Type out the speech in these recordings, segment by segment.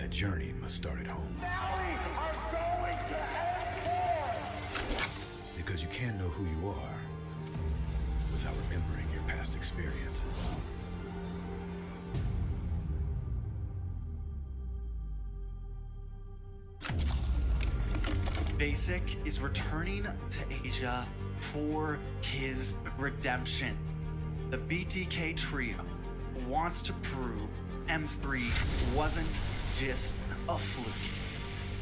that journey must start at home. Valley are going to end. Because you can't know who you are without remembering your past experiences. Basic is returning to Asia for his redemption. The BTK trio wants to prove M3 wasn't just a fluke,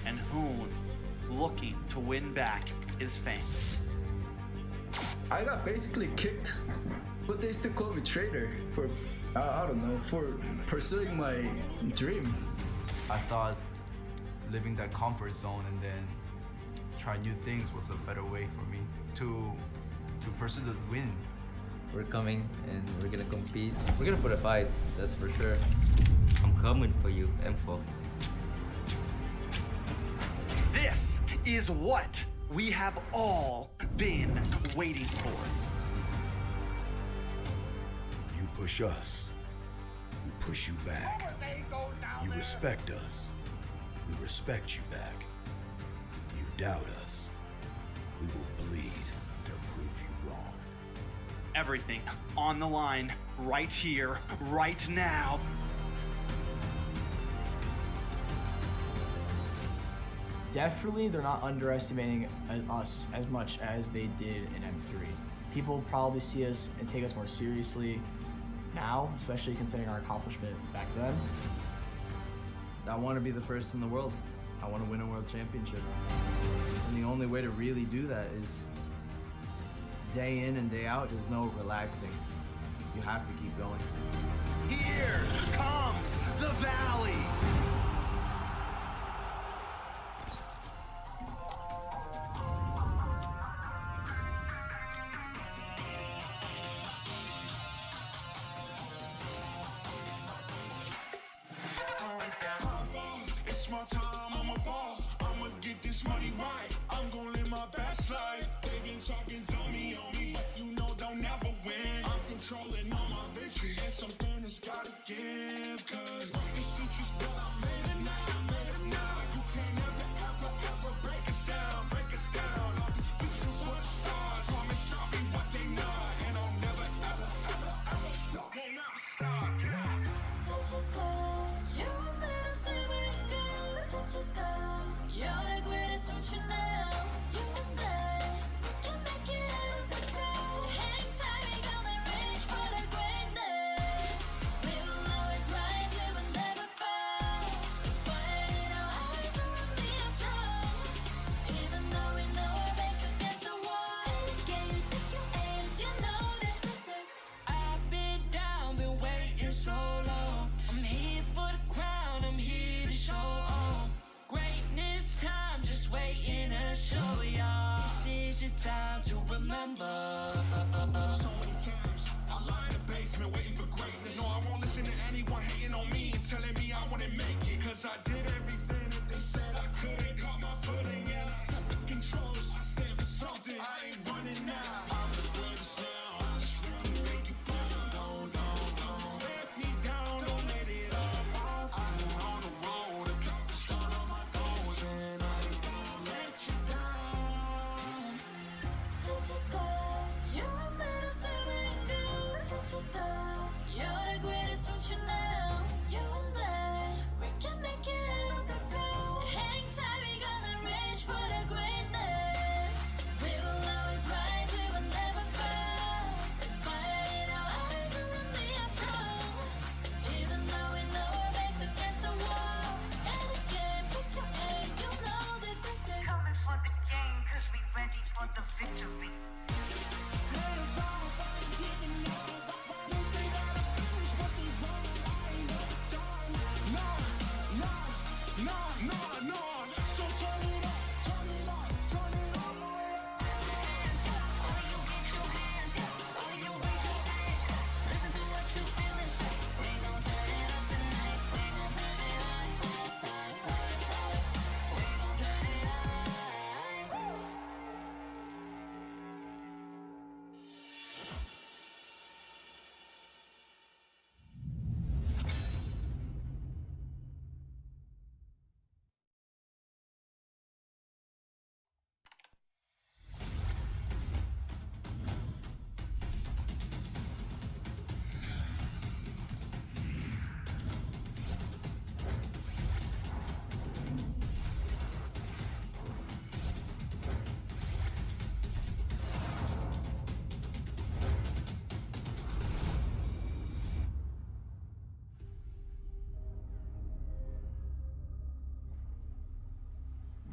and Hoon looking to win back his fans. I got basically kicked, but they still call me traitor for, I don't know, for pursuing my dream. I thought living that comfort zone and then try new things was a better way for me to pursue the win. We're coming and we're gonna compete. We're gonna put a fight, that's for sure. I'm coming for you, M4. This is what we have all been waiting for. You push us, we push you back. You respect us, we respect you back. You doubt us, we will bleed to prove you wrong. Everything on the line right here, right now. Definitely, they're not underestimating us as much as they did in M3. People probably see us and take us more seriously now, especially considering our accomplishment back then. I want to be the first in the world. I want to win a world championship. And the only way to really do that is day in and day out. There's no relaxing. You have to keep going. Here comes the Valley. It's my time, I'm a ball. I'ma get this money right. I'm gonna live my best life. They been talking, tell me on me, but you know they'll never win. I'm controlling all my victories, and something that's gotta give. Cause this is just what I made it now, made it now. You can't ever break us down, break us down. I'll be speechless for the stars. Promise I'll be what they not, and I'll never ever stop. Won't never stop, yeah. Touch your sky, you're a man of silver and gold. Touch your sky, you're the greatest option now. You and I can make it out of the cold. Hang tight, we gonna reach for the greatness. We will always rise, we will never fall. Fighting our eyes on being strong. Even though we know our backs against the wall. Can you take your aim? You know that this is. I've been down, been waiting so long. I'm here for the crown, I'm here to show off. Greatness time, just waiting to show y'all. This is your time to remember. So many times, I lie in the basement waiting for greatness. No, I won't listen to anyone hating on me and telling me I wouldn't make it. Cause I did everything that they said I couldn't. Caught my footing and I kept the controls. I stand for something, I ain't running now. I'm the greatest now, I just wanna make it proud. Don't let me down, don't let it all. I've been on the road, accomplished all of my goals, and I ain't gonna let you down. Touch your sky, you're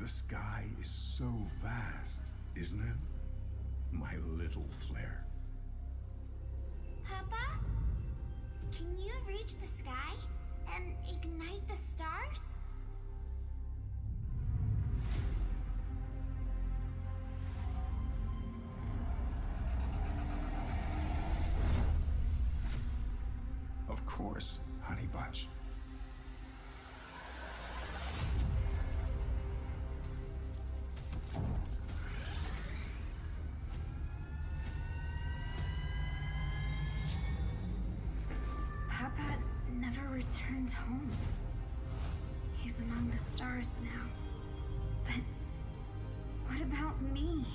The sky is so vast, isn't it? My little flare. Papa? Can you reach the sky and ignite the stars? Of course, Honey Bunch. Papa never returned home. He's among the stars now. But what about me?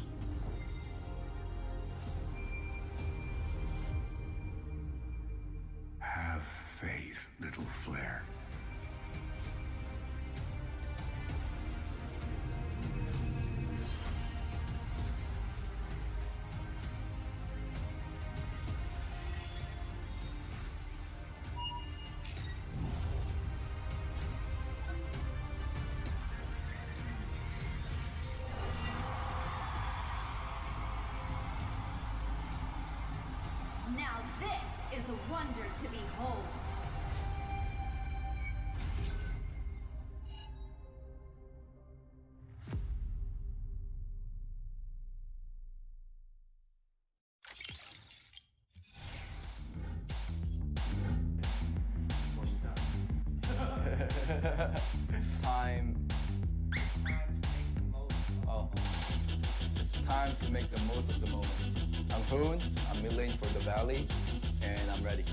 Have faith, little flare. Now this is a wonder to behold. Time. Oh, it's time to make the most of the moment. I'm Hoon, I'm milling for the valley, and I'm ready.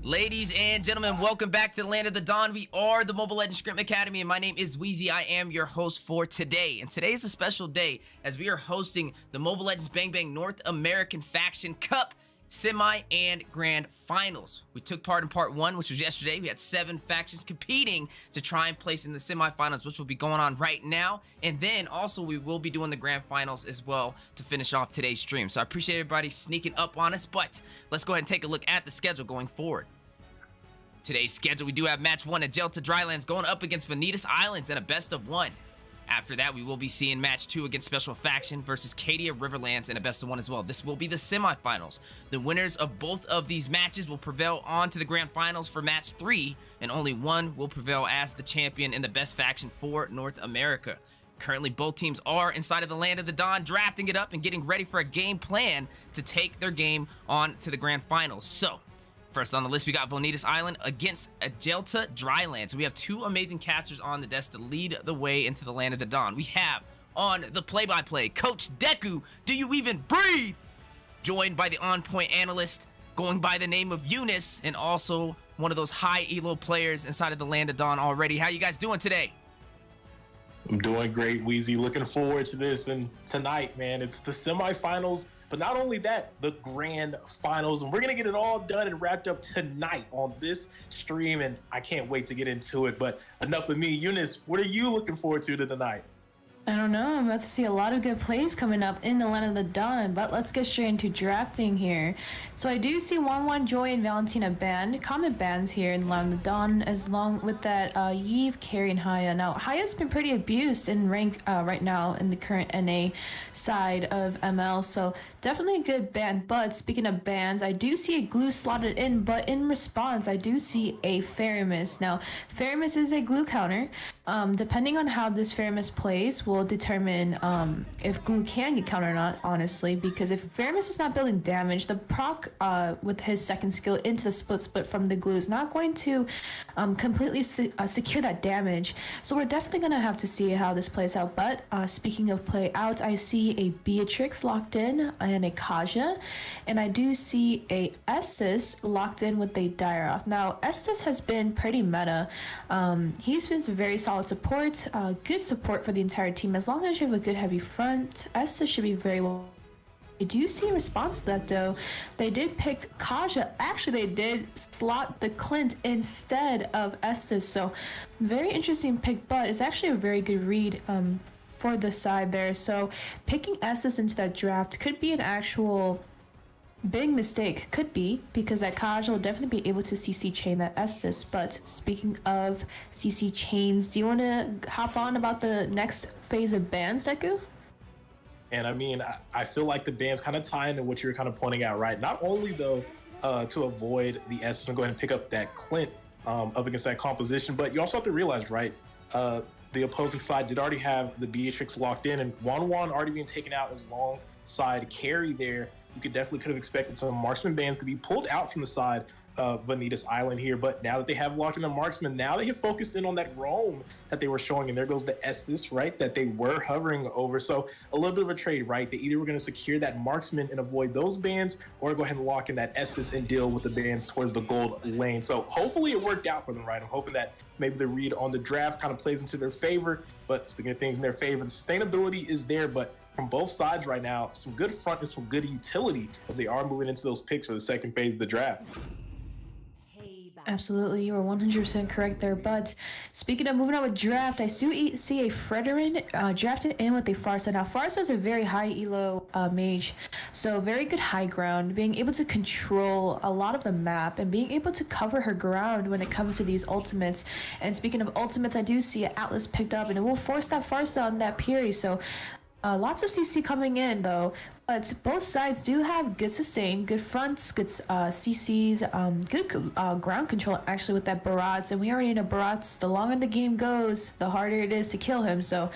Ladies and gentlemen, welcome back to the Land of the Dawn. We are the Mobile Legends Scrim Academy, and my name is Wheezy. I am your host for today. And today is a special day as we are hosting the Mobile Legends Bang Bang North American Faction Cup Semi and Grand Finals. We took part in part 1, which was yesterday. We had 7 factions competing to try and place in the semifinals, which will be going on right now. And then also we will be doing the Grand Finals as well to finish off today's stream. So I appreciate everybody sneaking up on us, but let's go ahead and take a look at the schedule going forward. Today's schedule, we do have match 1 at Agelta Drylands going up against Vonetis Islands in a best of 1. After that, we will be seeing match 2 against Special Faction versus Cadia Riverlands in a best of 1 as well. This will be the semifinals. The winners of both of these matches will prevail on to the grand finals for match 3, and only one will prevail as the champion in the best faction for North America. Currently, both teams are inside of the Land of the Dawn, drafting it up and getting ready for a game plan to take their game on to the grand finals. So, first on the list, we got Vonetis Island against Agelta Drylands. We have 2 amazing casters on the desk to lead the way into the Land of the Dawn. We have on the play-by-play, Coach Deku, do you even breathe? Joined by the on-point analyst going by the name of Eunice, and also one of those high elo players inside of the Land of Dawn already. How you guys doing today? I'm doing great, Wheezy. Looking forward to this. And tonight, man, it's the semifinals. But not only that, the grand finals. And we're going to get it all done and wrapped up tonight on this stream. And I can't wait to get into it. But enough of me. Eunice, what are you looking forward to tonight? I don't know. I'm about to see a lot of good plays coming up in the Land of the Dawn, but let's get straight into drafting here. So I do see 1-1 Joy and Valentina banned, common bans here in the Land of the Dawn, as long with that Yves, Carrie, and Haya. Now, Haya's been pretty abused in rank right now in the current NA side of ML, so definitely a good ban. But speaking of bans, I do see a glue slotted in, but in response, I do see a Faramis. Now, Faramis is a glue counter. Depending on how this Faramis plays will determine if glue can get countered or not, honestly, because if Faramis is not building damage, the proc with his second skill into the split from the glue is not going to completely secure that damage. So we're definitely going to have to see how this plays out. But speaking of play out, I see a Beatrix locked in and a Cadia, and I do see a Estes locked in with a Dyrroth. Now, Estes has been pretty meta. He's been very solid support, good support for the entire team. As long as you have a good heavy front, Estes should be very well. I do see a response to that though. They did pick Cadia. Actually, they did slot the Clint instead of Estes. So very interesting pick, but it's actually a very good read for the side there. So picking Estes into that draft could be an actual Big mistake could be because that Cadia will definitely be able to CC chain that Estes. But speaking of CC chains, do you want to hop on about the next phase of bans, Deku? And I mean, I feel like the bans kind of tie into what you're kind of pointing out, right? Not only though to avoid the Estes and go ahead and pick up that Clint up against that composition, but you also have to realize, right? The opposing side did already have the Beatrix locked in, and 1-1 already being taken out as long side carry there. You could could have expected some marksman bans to be pulled out from the side of Vonetis Island here, but now that they have locked in the marksman, now they have focused in on that roam that they were showing, and there goes the Estes, right, that they were hovering over. So a little bit of a trade, right? They either were going to secure that marksman and avoid those bans, or go ahead and lock in that Estes and deal with the bans towards the gold lane. So hopefully it worked out for them, right? I'm hoping that maybe the read on the draft kind of plays into their favor, but speaking of things in their favor, the sustainability is there, but from both sides right now, some good front and some good utility as they are moving into those picks for the second phase of the draft. Absolutely, you are 100% correct there. But speaking of moving on with draft, I see a Fredrin drafted in with a Farsa. Now, Farsa is a very high elo mage, so very good high ground, being able to control a lot of the map and being able to cover her ground when it comes to these ultimates. And speaking of ultimates, I do see an Atlas picked up, and it will force that Farsa on that Piri. So lots of CC coming in though, but both sides do have good sustain, good fronts, good CCs, good ground control actually with that Barats, and we already know Barats, the longer the game goes, the harder it is to kill him, so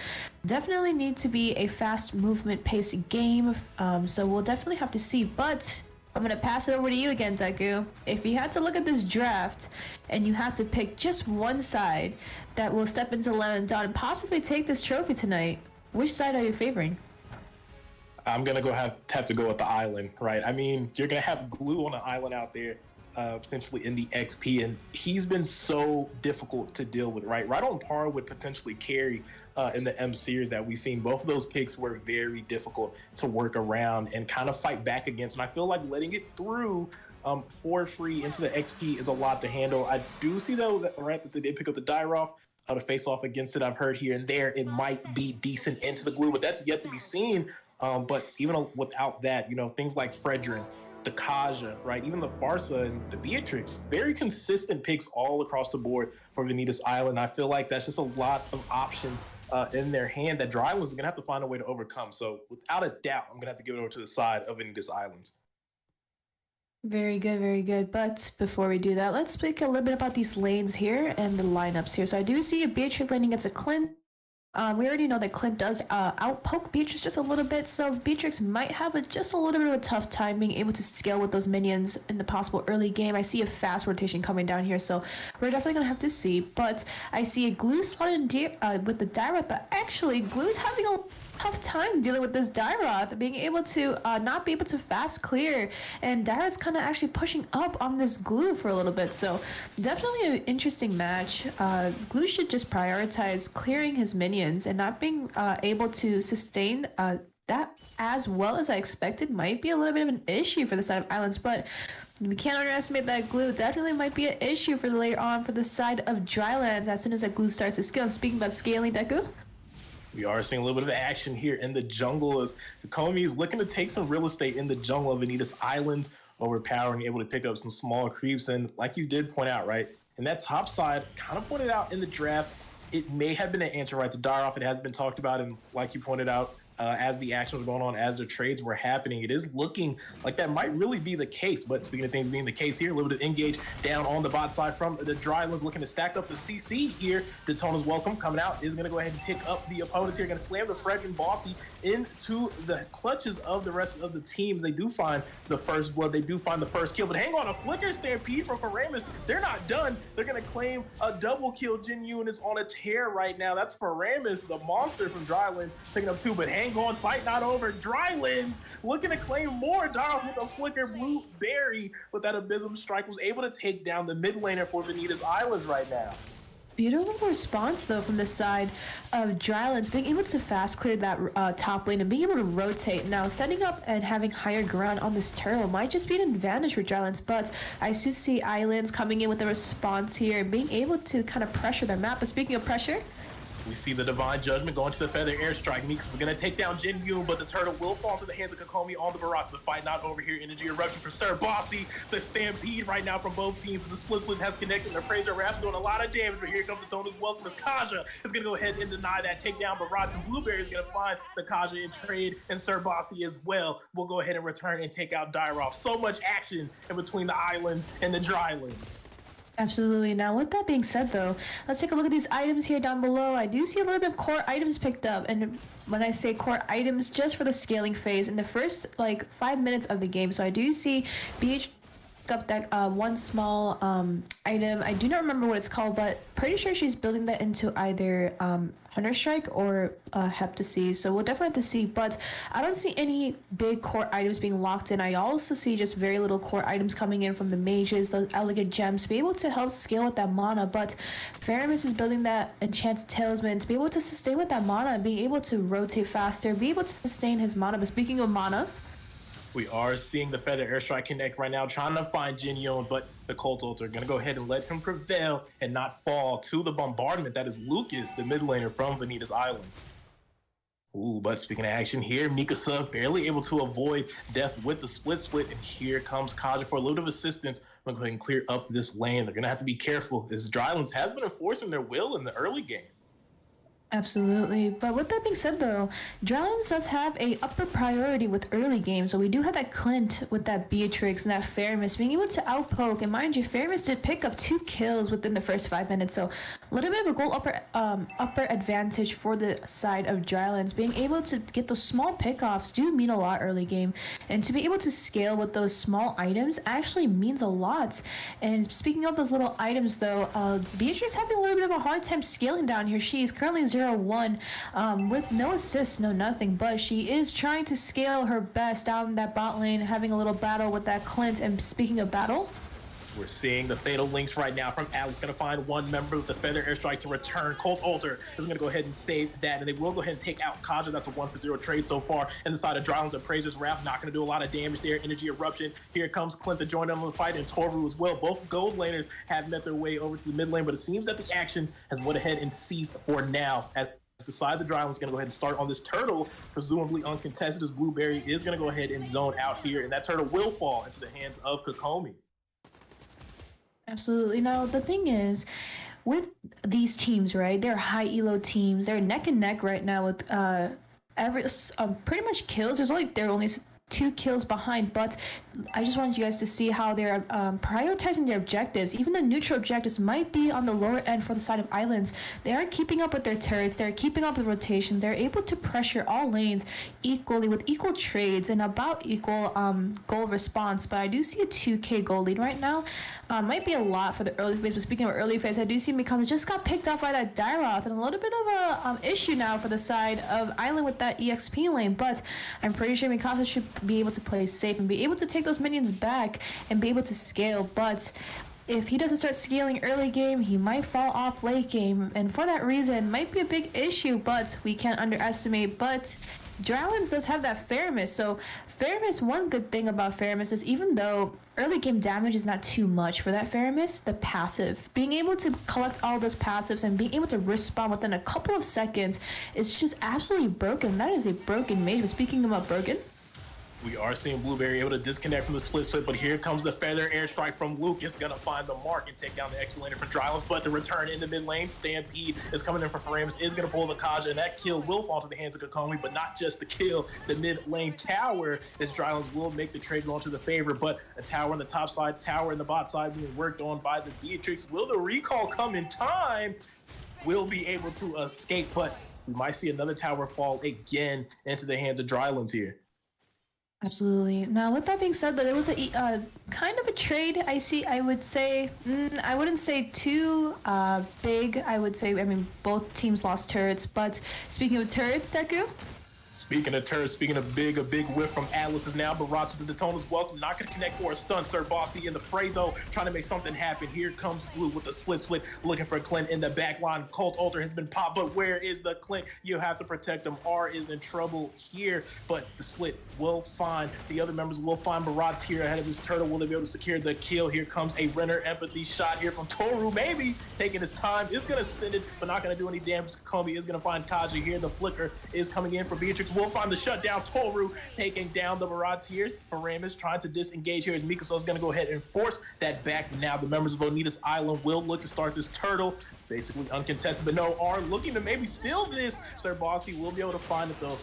definitely need to be a fast movement paced game, so we'll definitely have to see. But I'm going to pass it over to you again, Deku. If you had to look at this draft and you had to pick just one side that will step into Land of Dawn and possibly take this trophy tonight, which side are you favoring? I'm gonna have to go with the island, right? I mean, you're gonna have Glue on an island out there, potentially in the XP, and he's been so difficult to deal with, right? Right on par with potentially Carry in the M series that we've seen. Both of those picks were very difficult to work around and kind of fight back against. And I feel like letting it through for free into the XP is a lot to handle. I do see though that they did pick up the Dyroff. To face off against it, I've heard here and there it might be decent into the glue, but that's yet to be seen. But even without that, things like Fredrin, the Cadia, right, even the Farsa and the Beatrix, very consistent picks all across the board for Vonetis Island. I feel like that's just a lot of options in their hand that Drylands is gonna have to find a way to overcome. So without a doubt, I'm gonna have to give it over to the side of Vonetis Islands. Very good, very good. But before we do that, let's speak a little bit about these lanes here and the lineups here. So I do see a Beatrix lane against a Clint. We already know that Clint does outpoke Beatrix just a little bit, so Beatrix might have just a little bit of a tough time being able to scale with those minions in the possible early game. I see a fast rotation coming down here, so we're definitely going to have to see. But I see a Glue slotted with the Dyroth, but actually Glue's having a tough time dealing with this Dyroth, being able to not be able to fast clear, and Dyroth's kind of actually pushing up on this Glue for a little bit, so definitely an interesting match. Glue should just prioritize clearing his minions, and not being able to sustain that as well as I expected might be a little bit of an issue for the side of Islands, but we can't underestimate that Glue definitely might be an issue for later on for the side of Drylands as soon as that Glue starts to scale. Speaking about scaling, Deku, we are seeing a little bit of action here in the jungle as Komi is looking to take some real estate in the jungle of Vonetis Islands, overpowering, able to pick up some small creeps. And like you did point out, right, in that top side, kind of pointed out in the draft, it may have been an answer, right? The Dyroff, it has been talked about, and like you pointed out, as the action was going on, as the trades were happening, it is looking like that might really be the case. But speaking of things being the case here, a little bit of engage down on the bot side from the Drylands, looking to stack up the CC here. Daytona's welcome coming out, is going to go ahead and pick up the opponents here, going to slam the Fredrin Bossy into the clutches of the rest of the teams. They do find the first blood, they do find the first kill, but hang on, a flicker stampede from Paramus. They're not done. They're going to claim a double kill. Jin Yoon is on a tear right now. That's Paramus, the monster from Drylands, picking up two, but hang on, fight not over. Drylands looking to claim more. Darth with a flicker. Blueberry with that abysm strike was able to take down the mid laner for Vonetis Islands right now. Beautiful response though from the side of Drylands, being able to fast clear that top lane and being able to rotate. Now setting up and having higher ground on this turtle might just be an advantage for Drylands, but I do see Islands coming in with a response here and being able to kind of pressure their map. But speaking of pressure, We see the Divine Judgment going to the Feather Airstrike. Meeks is going to take down Jin Yoon, but the turtle will fall into the hands of Kokomi on the barrage. The fight not over here. Energy Eruption for Sir Bossy. The stampede right now from both teams. The split has connected. The Fraser Raps doing a lot of damage, but here comes the Tony's Welcome as Cadia is going to go ahead and deny that takedown. Barrage and Blueberry is going to find the Cadia in trade, and Sir Bossy as well will go ahead and return and take out Dyrov. So much action in between the islands and the Drylands. Absolutely. Now, with that being said, though, let's take a look at these items here down below. I do see a little bit of core items picked up, and when I say core items, just for the scaling phase in the first 5 minutes of the game. So I do see BH up that one small item. I do not remember what it's called, but pretty sure she's building that into either Hunter Strike or Heptacy, so we'll definitely have to see. But I don't see any big core items being locked in. I also see just very little core items coming in from the mages, those elegant gems, to be able to help scale with that mana. But Faramis is building that enchanted talisman to be able to sustain with that mana and being able to rotate faster, be able to sustain his mana. But speaking of mana, we are seeing the Feather Airstrike connect right now, trying to find Jin Yoon, but the Cult Ult are going to go ahead and let him prevail and not fall to the bombardment that is Lucas, the mid laner from Vonetis Island. Ooh, but speaking of action here, Mikasa barely able to avoid death with the split, and here comes Cadia for a little bit of assistance. I'm going to go ahead and clear up this lane. They're going to have to be careful, as Drylands has been enforcing their will in the early game. Absolutely. But with that being said, though, Drylands does have a upper priority with early game. So we do have that Clint with that Beatrix and that Faramis being able to outpoke. And mind you, Faramis did pick up 2 kills within the first 5 minutes. So a little bit of a goal upper advantage for the side of Drylands. Being able to get those small pickoffs do mean a lot early game. And to be able to scale with those small items actually means a lot. And speaking of those little items, though, Beatrix having a little bit of a hard time scaling down here. She is currently 0-1 with no assists, no nothing, but she is trying to scale her best down that bot lane, having a little battle with that Clint. And speaking of battle, we're seeing the fatal links right now from Alex. Going to find one member with the Feather Airstrike to return. Colt Alter is going to go ahead and save that, and they will go ahead and take out Cadia. That's a 1-for-0 trade so far. And the side of Drylands and Praisers Wrath not going to do a lot of damage there. Energy Eruption. Here comes Clint to join them in the fight, and Torvu as well. Both gold laners have met their way over to the mid lane, but it seems that the action has went ahead and ceased for now. As the side of the Drylands is going to go ahead and start on this turtle, presumably uncontested, as Blueberry is going to go ahead and zone out here, and that turtle will fall into the hands of Kokomi. Absolutely. Now, the thing is, with these teams, right, they're high elo teams. They're neck and neck right now with pretty much kills. They're only 2 kills behind, but I just wanted you guys to see how they're prioritizing their objectives. Even the neutral objectives might be on the lower end for the side of islands. They are keeping up with their turrets. They're keeping up with rotations. They're able to pressure all lanes equally with equal trades and about equal goal response. But I do see a 2k goal lead right now. Might be a lot for the early phase, but speaking of early phase, I do see Mikasa just got picked off by that Dyroth, and a little bit of a issue now for the side of island with that EXP lane. But I'm pretty sure Mikasa should be able to play safe and be able to take those minions back and be able to scale. But if he doesn't start scaling early game, he might fall off late game, and for that reason might be a big issue, but we can't underestimate. But Drylands does have that Faramis. So Faramis, one good thing about Faramis is, even though early game damage is not too much for that Faramis, the passive, being able to collect all those passives and being able to respawn within a couple of seconds is just absolutely broken. That is a broken mage. But speaking about broken, we are seeing Blueberry able to disconnect from the split, but here comes the Feather Airstrike from Lucas, gonna find the mark and take down the extra laner for Drylands. But the return in the mid lane, Stampede is coming in for Faramis, is gonna pull the Cadia, and that kill will fall to the hands of Kokomi, but not just the kill. The mid lane tower, as Drylands will make the trade go into the favor, but a tower on the top side, tower in the bot side being worked on by the Beatrix. Will the recall come in time? Will be able to escape, but we might see another tower fall again into the hands of Drylands here. Absolutely. Now, with that being said, that it was a kind of a trade. I would say, I wouldn't say too big. I would say, I mean, both teams lost turrets. But speaking of turrets, Deku, Speaking of turf, speaking of big, a big whiff from Atlas is now barraged with the Daytona's welcome. Not going to connect for a stun. Sir Bossy in the fray, though, trying to make something happen. Here comes Blue with a split, looking for Clint in the back line. Colt Alter has been popped, but where is the Clint? You have to protect him. R is in trouble here, but the split will find the other members. Will find Barats here ahead of his turtle. Will they be able to secure the kill? Here comes a Renner empathy shot here from Toru. Maybe taking his time. Is going to send it, but not going to do any damage. Kobe is going to find Cadia here. The flicker is coming in for Beatrix. Will find the shutdown. Toru taking down the Barats here. Paramus trying to disengage here as Mikasa is going to go ahead and force that back. Now the members of Vonetis Island will look to start this turtle. Basically uncontested, but no, are looking to maybe steal this. Sir Bossy will be able to find that the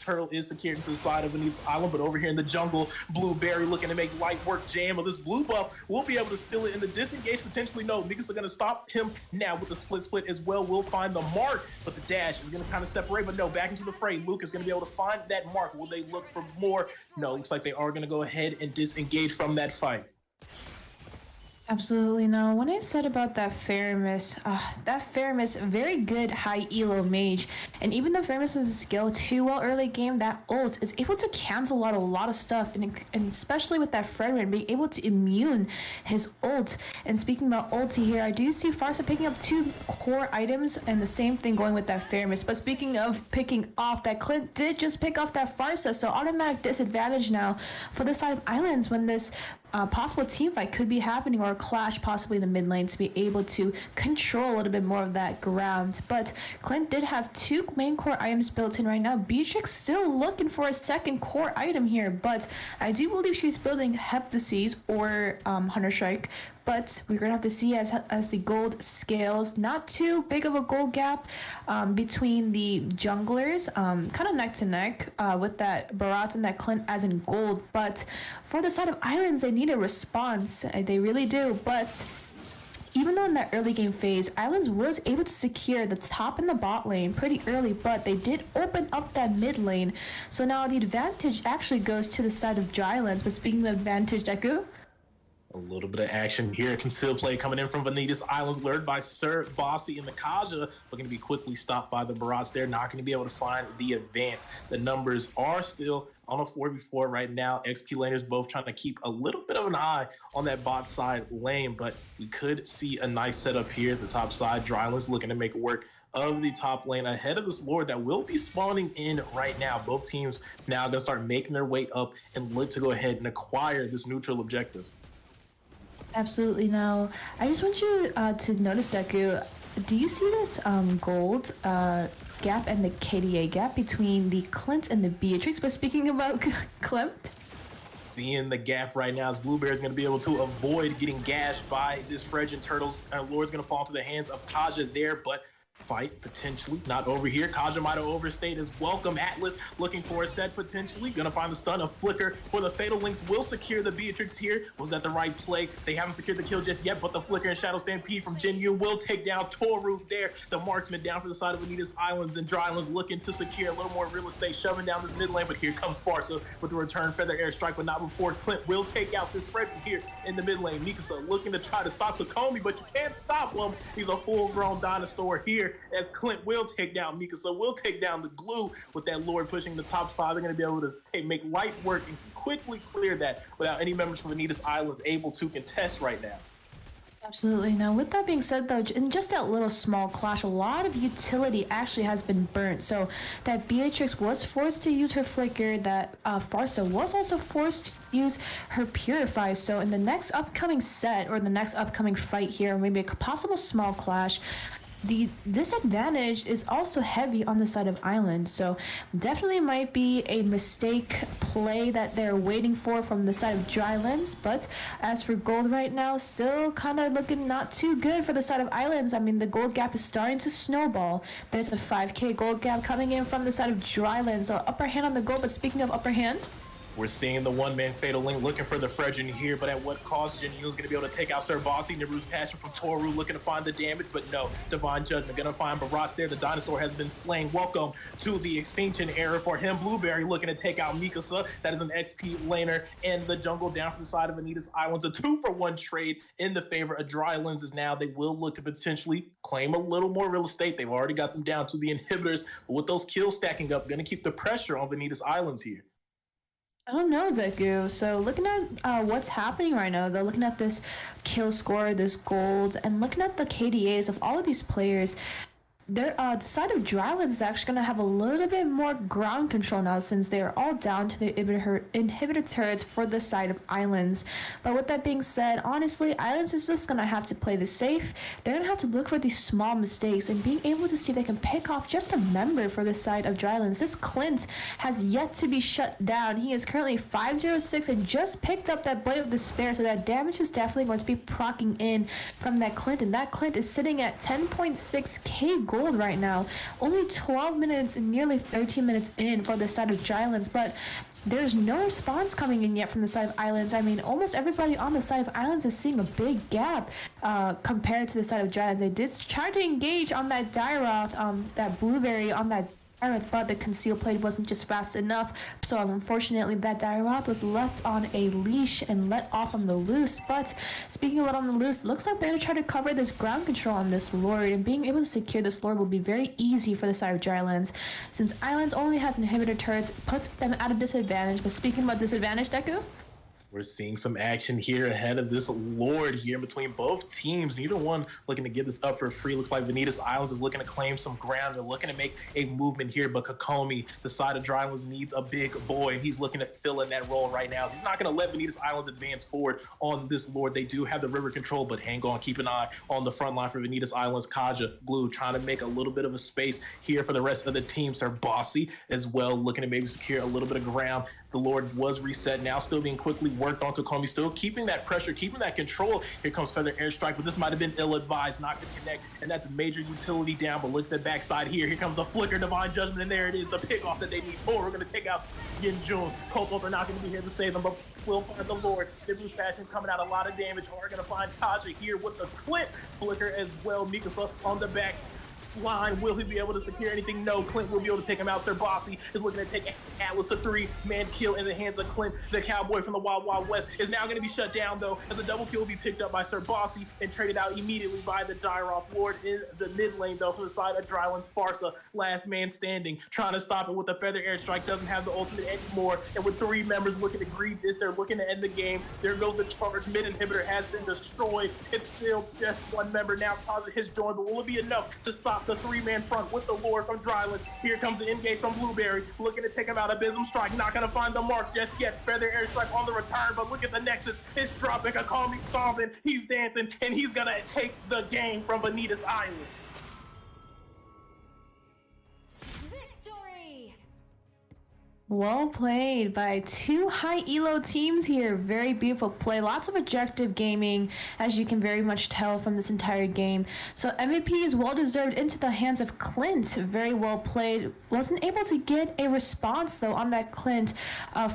turtle is secured to the side of Vonetis Island, but over here in the jungle, Blueberry looking to make light work jam of this blue buff. Will be able to steal it in the disengage, potentially no. Mikasa going to stop him now with the split as well. Will find the mark, but the dash is going to kind of separate, but no, back into the fray. Luke is going to be able to find that mark. Will they look for more? No, looks like they are going to go ahead and disengage from that fight. Absolutely no. When I said about that Faramus, very good high elo mage, and even though Faramus was a skill too well early game, that ult is able to cancel out a lot of stuff, and especially with that Fredrin being able to immune his ult. And speaking about ulti here, I do see Farsa picking up 2 core items, and the same thing going with that Faramus. But speaking of picking off, that Clint did just pick off that Farsa, so automatic disadvantage now for the side of Islands when this possible team fight could be happening, or a clash possibly in the mid lane, to be able to control a little bit more of that ground. But Clint did have 2 main core items built in right now. Beatrix still looking for a second core item here, but I do believe she's building Heptases or Hunter Strike. But we're gonna have to see as the gold scales. Not too big of a gold gap between the junglers, kind of neck to neck with that Barat and that Clint as in gold. But for the side of Islands, they need a response. They really do. But even though in that early game phase, Islands was able to secure the top and the bot lane pretty early, but they did open up that mid lane. So now the advantage actually goes to the side of Drylands. But speaking of advantage, Deku? A little bit of action here. Concealed play coming in from Vonetis Islands, lured by Sir Bossy and the Cadia, looking to be quickly stopped by the Barats. They're not going to be able to find the advance. The numbers are still on a 4v4 right now. XP laners both trying to keep a little bit of an eye on that bot side lane, but we could see a nice setup here as the top side. Drylands looking to make work of the top lane ahead of this Lord that will be spawning in right now. Both teams now going to start making their way up and look to go ahead and acquire this neutral objective. Absolutely no. I just want you to notice, Deku, do you see this gold gap and the KDA gap between the Clint and the Beatrix? But speaking about Clint, seeing the gap right now as Blueberry is going to be able to avoid getting gashed by this Fredrin Turtles. Lord's going to fall into the hands of Cadia there, but fight potentially not over here. Cadia might have overstayed his welcome. Atlas looking for a set potentially. Gonna find the stun. A flicker for the Fatal Links will secure the Beatrix here. Was that the right play? They haven't secured the kill just yet, but the flicker and Shadow Stampede from Jin Yu will take down Toru there. The marksman down for the side of Vonetis Islands, and Drylands looking to secure a little more real estate, shoving down this mid lane, but here comes Farsa with the return feather airstrike, but not before Clint will take out this Fredrin here in the mid lane. Mikasa looking to try to stop the Komi, but you can't stop him. He's a full-grown dinosaur here as Clint will take down Mikasa, will take down the glue with that Lord pushing the top 5. They're going to be able to make light work and quickly clear that without any members from Vonetis Islands able to contest right now. Absolutely. Now, with that being said, though, in just that little small clash, a lot of utility actually has been burnt. So that Beatrix was forced to use her flicker, that Farsa was also forced to use her purify. So in the next upcoming set, or the next upcoming fight here, maybe a possible small clash, the disadvantage is also heavy on the side of Island, so definitely might be a mistake play that they're waiting for from the side of Drylands. But as for gold right now, still kind of looking not too good for the side of Islands. I mean, the gold gap is starting to snowball. There's a 5k gold gap coming in from the side of Drylands, so upper hand on the gold. But speaking of upper hand, We're seeing the one-man fatal link looking for the Fredrin here, but at what cost? Jin Yoon's going to be able to take out Sir Bossy. Naru's passion from Toru looking to find the damage, but no. Divine Judgment going to find Barats there. The dinosaur has been slain. Welcome to the extinction era for him. Blueberry looking to take out Mikasa. That is an XP laner in the jungle down from the side of Vonetis Islands. A 2-for-1 trade in the favor of Drylands is now. They will look to potentially claim a little more real estate. They've already got them down to the inhibitors, but with those kills stacking up, going to keep the pressure on Vonetis Islands here. I don't know, Deku. So looking at what's happening right now, they're looking at this kill score, this gold, and looking at the KDAs of all of these players. The side of Drylands is actually going to have a little bit more ground control now, since they're all down to the inhibitor turrets for the side of Islands. But with that being said, honestly, Islands is just going to have to play this safe. They're going to have to look for these small mistakes and being able to see if they can pick off just a member for the side of Drylands. This Clint has yet to be shut down. He is currently 506 and just picked up that Blade of Despair, so that damage is definitely going to be proccing in from that Clint, and that Clint is sitting at 10.6k gold right now. Only 12 minutes and nearly 13 minutes in for the side of Drylands, but there's no response coming in yet from the side of Islands. I mean, almost everybody on the side of Islands is seeing a big gap compared to the side of Drylands. They did try to engage on that Dyroth, that Blueberry on that Dyroth, but the conceal plate wasn't just fast enough, so unfortunately that Dyroth was left on a leash and let off on the loose. But speaking of let on the loose, looks like they're going to try to cover this ground control on this Lord, and being able to secure this Lord will be very easy for the side of Drylands, since Islands only has inhibitor turrets, puts them at a disadvantage. But speaking about disadvantage, Deku, we're seeing some action here ahead of this Lord here between both teams. Neither one looking to give this up for free. Looks like Vonetis Islands is looking to claim some ground. They're looking to make a movement here, but Kokomi, the side of Drylands, needs a big boy, and he's looking to fill in that role right now. He's not going to let Vonetis Islands advance forward on this Lord. They do have the river control, but hang on, keep an eye on the front line for Vonetis Islands. Cadia, Blue, trying to make a little bit of a space here for the rest of the team. Sir Bossy as well, looking to maybe secure a little bit of ground. The Lord was reset, now still being quickly worked on. Kokomi still keeping that pressure, keeping that control. Here comes Feather Airstrike, but this might have been ill-advised, not to connect, and that's major utility down. But look at the backside here. Here comes the flicker, Divine Judgment, and there it is, the pick-off that they need. We're going to take out Yinjun. Coco's are not going to be here to save them, but we'll find the Lord. Nibu's Passion coming out, a lot of damage. We're going to find Cadia here with the Clint flicker as well. Mikasa on the back line. Will he be able to secure anything? No. Clint will be able to take him out. Sir Bossy is looking to take Atlas. A 3-man kill in the hands of Clint. The cowboy from the Wild Wild West is now going to be shut down, though, as a double kill will be picked up by Sir Bossy and traded out immediately by the Dyroth Lord in the mid lane, though, from the side of Drylands. Farsa, last man standing, trying to stop it with the Feather Airstrike. Doesn't have the ultimate anymore, and with 3 members looking to grieve this, they're looking to end the game. There goes the charge. Mid inhibitor has been destroyed. It's still just 1 member now. Cadia has joined, but will it be enough to stop the 3-man front with the Lord from Drylands? Here comes the engage from Blueberry, looking to take him out. Abysm Strike, not going to find the mark just yet. Feather Airstrike on the return, but look at the Nexus. It's dropping. A Call Me stomping. He's dancing, and he's going to take the game from Vonetis Island. Victory! well played by 2 high elo teams here. Very beautiful play. Lots of objective gaming, as you can very much tell from this entire game. So MVP is well deserved into the hands of Clint. Very well played. Wasn't able to get a response though on that Clint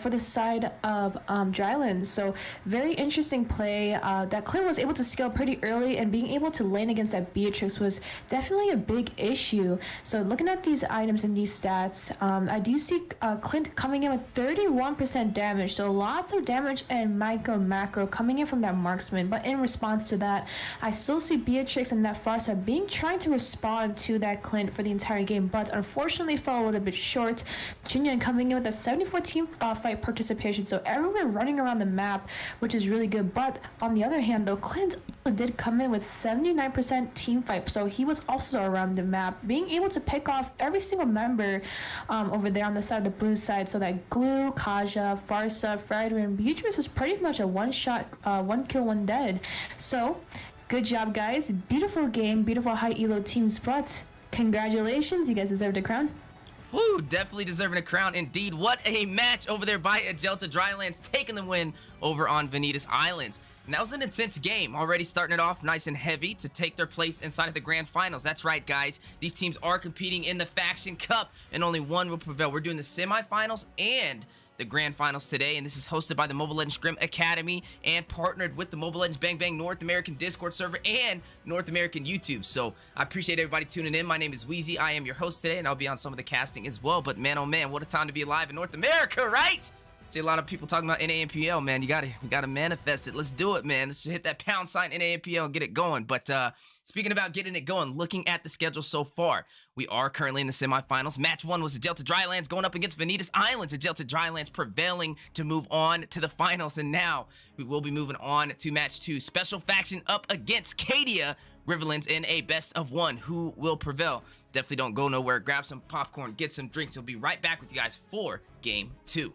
for the side of Drylands. So very interesting play. That Clint was able to scale pretty early, and being able to lane against that Beatrix was definitely a big issue. So looking at these items and these stats, I do see Clint coming in with 31% damage. So lots of damage and micro macro coming in from that marksman. But in response to that, I still see Beatrix and that Farsa trying to respond to that Clint for the entire game, but unfortunately fell a little bit short. Jinyan coming in with a 74 team fight participation, so everyone running around the map, which is really good. But on the other hand though, Clint did come in with 79% team fight, so he was also around the map, being able to pick off every single member over there on the side of the blue side. So that Glue, Cadia, Farsa, Friday, and Beatrice was pretty much a one-shot, 1 kill, 1 dead. So good job, guys. Beautiful game, beautiful high elo teams, but congratulations, you guys deserved a crown. Woo, definitely deserving a crown indeed. What a match over there by Agelta. Drylands taking the win over on Vonetis Islands. And that was an intense game, already starting it off nice and heavy to take their place inside of the grand finals. That's right, guys. These teams are competing in the Faction Cup, and only one will prevail. We're doing the semifinals and the grand finals today, and this is hosted by the Mobile Legends Scrim Academy and partnered with the Mobile Legends Bang Bang North American Discord server and North American YouTube. So I appreciate everybody tuning in. My name is Wheezy. I am your host today, and I'll be on some of the casting as well. But man, oh man, what a time to be alive in North America, right? See a lot of people talking about NAMPL, man. You gotta manifest it. Let's do it, man. Let's just hit that pound sign NAMPL and get it going. But speaking about getting it going, looking at the schedule so far, we are currently in the semifinals. Match 1 was Agelta Drylands going up against Vonetis Islands. Agelta Drylands prevailing to move on to the finals, and now we will be moving on to match 2. Special faction up against Cadia, Riverlands in a best of 1. Who will prevail? Definitely don't go nowhere. Grab some popcorn, get some drinks. We'll be right back with you guys for game 2.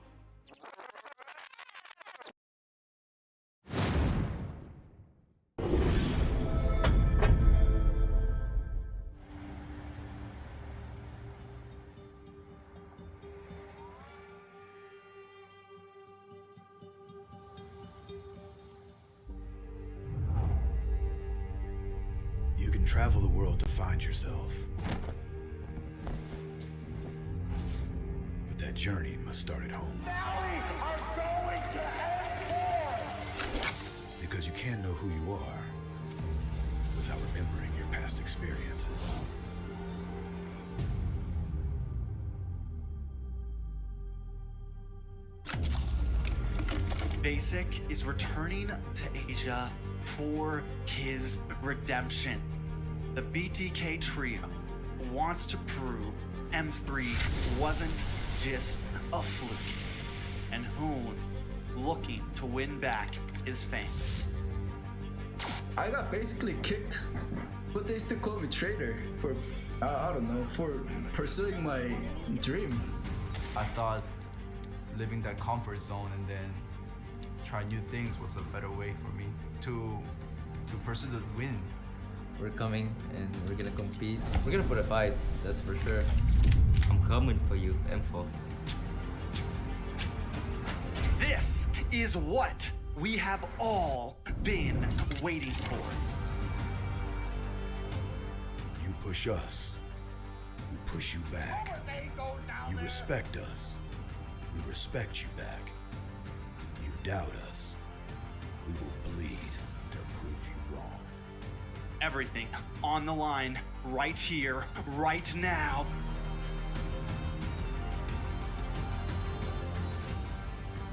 You can travel the world to find yourself. But that journey must start at home. Because you can't know who you are without remembering your past experiences. Basic is returning to Asia for his redemption. The BTK trio wants to prove M3 wasn't just a fluke, and Hoon looking to win back his fans. I got basically kicked, but they still call me traitor for, I don't know, for pursuing my dream. I thought living that comfort zone and then try new things was a better way for me to pursue the win. We're coming and we're gonna compete. We're gonna put a fight, that's for sure. I'm coming for you, M4. This is what we have all been waiting for. You push us, we push you back. You respect us, we respect you back. You doubt us, we will bleed to prove you wrong. Everything on the line right here, right now.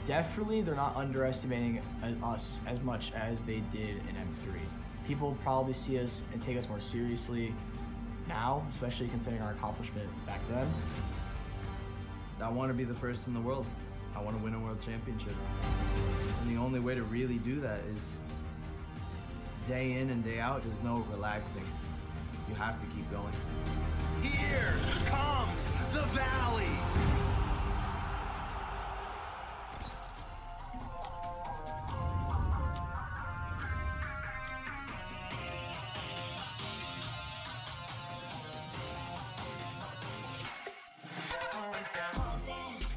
Definitely, they're not underestimating us as much as they did in M3. People probably see us and take us more seriously now, especially considering our accomplishment back then. I want to be the first in the world. I want to win a world championship. And the only way to really do that is day in and day out. There's no relaxing. You have to keep going. Here comes the valley.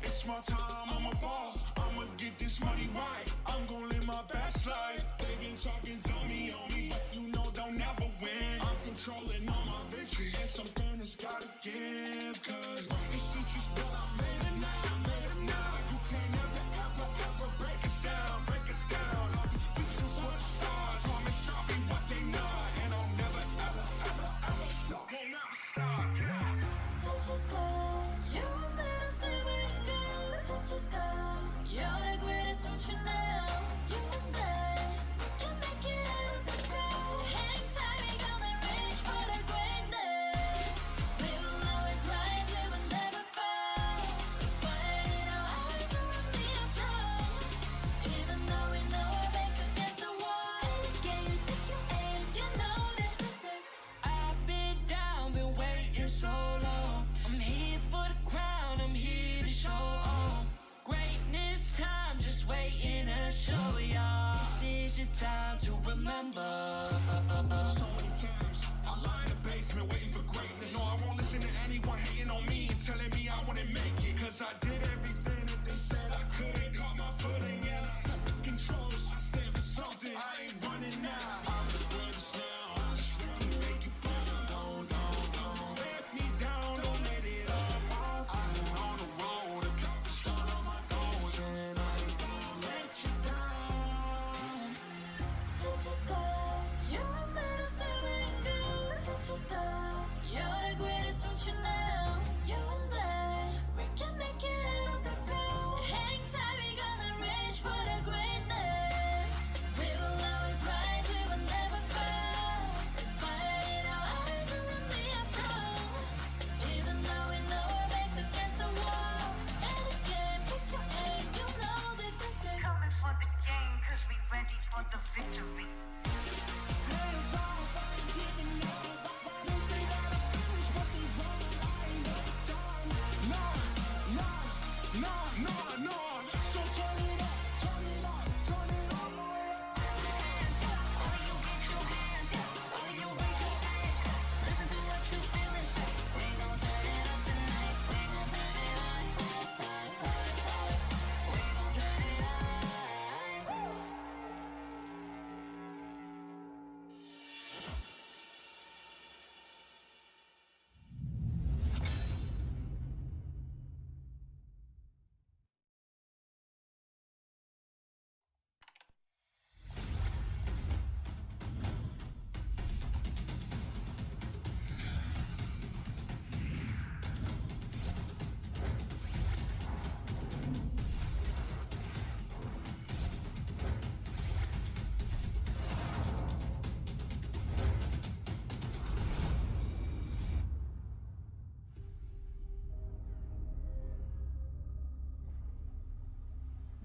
It's my time, I'm a ball. I'ma get this money right. I'm gonna live my best life. They've been talking to me on me, but you know they'll never win. I'm controlling all my victories, and something has gotta give. Cause this is just what I made it now, made it now. You can't ever break us down, break us down. I'll be reaching for the stars, promise I'll be what they not, and I'll never ever stop. Won't never stop, yeah. Touch the sky, you're a man of silver. Touch the sky, you're the greatest option now. You and I can make it out of the crowd. Hang tight, we gonna reach for the greatness. We will always rise, we will never fall. Fire in our eyes, and we'll be strong. Even though we know our backs against the wall. Can you take your hand? You know that this is. I've been down, been waiting so long. I'm here for the crown, I'm here to show off. Greatness time, just waiting to show y'all. This is your time to remember. So many times I lie in the basement waiting for greatness. No, I won't listen to anyone hating on me and telling me I wouldn't make it. Cause I did everything that they said I couldn't. Caught my footing and I took the controls. I stand for something, I ain't running now. I'm the greatest now, I just wanna make it proud. Don't let me down, don't let it all fall. I'm on the road, accomplished all of my goals. just go. You're made of silver and gold. Touch your skull. You're the greatest, don't you know? You and I, we can make it out of the gold. Hang tight, we gonna reach for the greatness. We will always rise, we will never fall. We fight in our eyes and we are strong. Even though we know our backs against the wall. And again, pick your aim, you know that this is Coming for the game, cause we ready for the victory.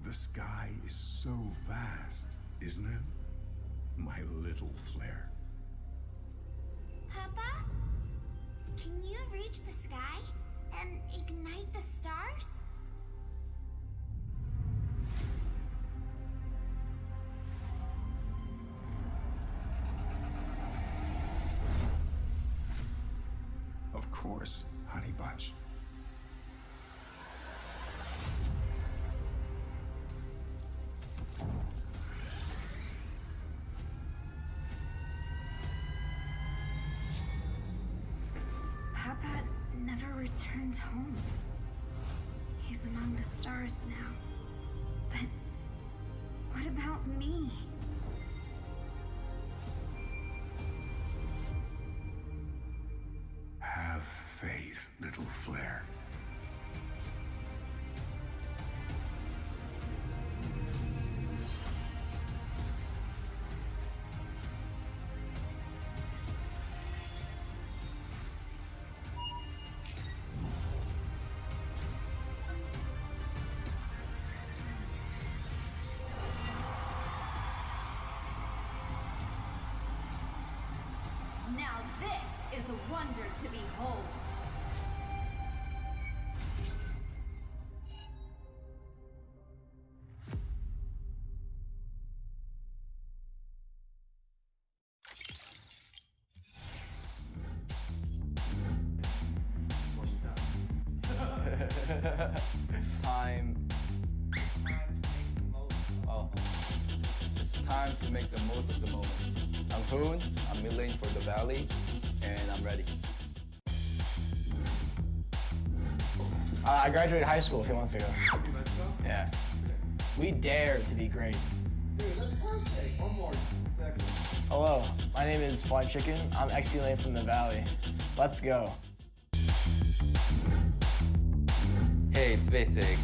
The sky is so vast, isn't it? My little flare. Papa? Can you reach the sky and ignite the stars? Of course, honey bunch. Papa never returned home. He's among the stars now. But what about me? Have faith, little flare. Now this is a wonder to behold. Time. Oh, it's time to make the most of the moment. I'm Hoon, I'm mid lane for the Valley, and I'm ready. I graduated high school a few months ago. Yeah. We dare to be great. Dude, that's perfect. One more second. Hello, my name is Fly Chicken. I'm XP lane from the Valley. Let's go. Hey, it's basic.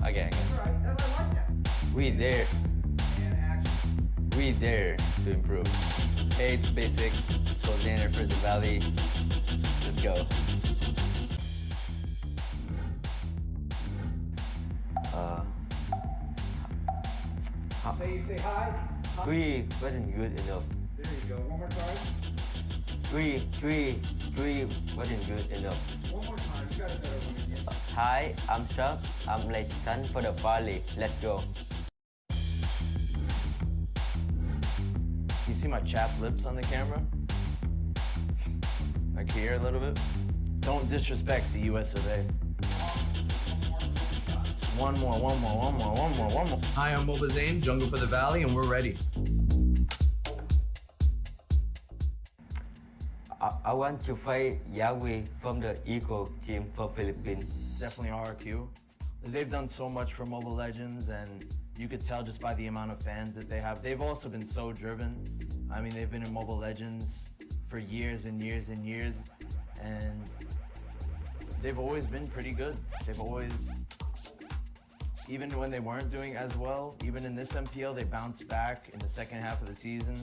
Again. Right, I like that. We dare. And action. We dare to improve. Hey, it's basic. Coordinator for the Valley. Let's go. Say hi. Three wasn't good enough. There you go. One more time. Three wasn't good enough. One more time. You got a better one again. Hi, I'm Chuck. I'm late son for the Valley. Let's go. You see my chapped lips on the camera? Like here a little bit? Don't disrespect the US of A. One more. Hi, I'm Boba Zane, Jungle for the Valley, and we're ready. I want to fight Yahweh from the Eagle team for Philippines. Definitely RQ. They've done so much for Mobile Legends, and You could tell just by the amount of fans that they have. They've also been so driven. I mean, they've been in Mobile Legends for years and years and years, and they've always been pretty good. They've always, even when they weren't doing as well, even in this MPL, they bounced back in the second half of the season,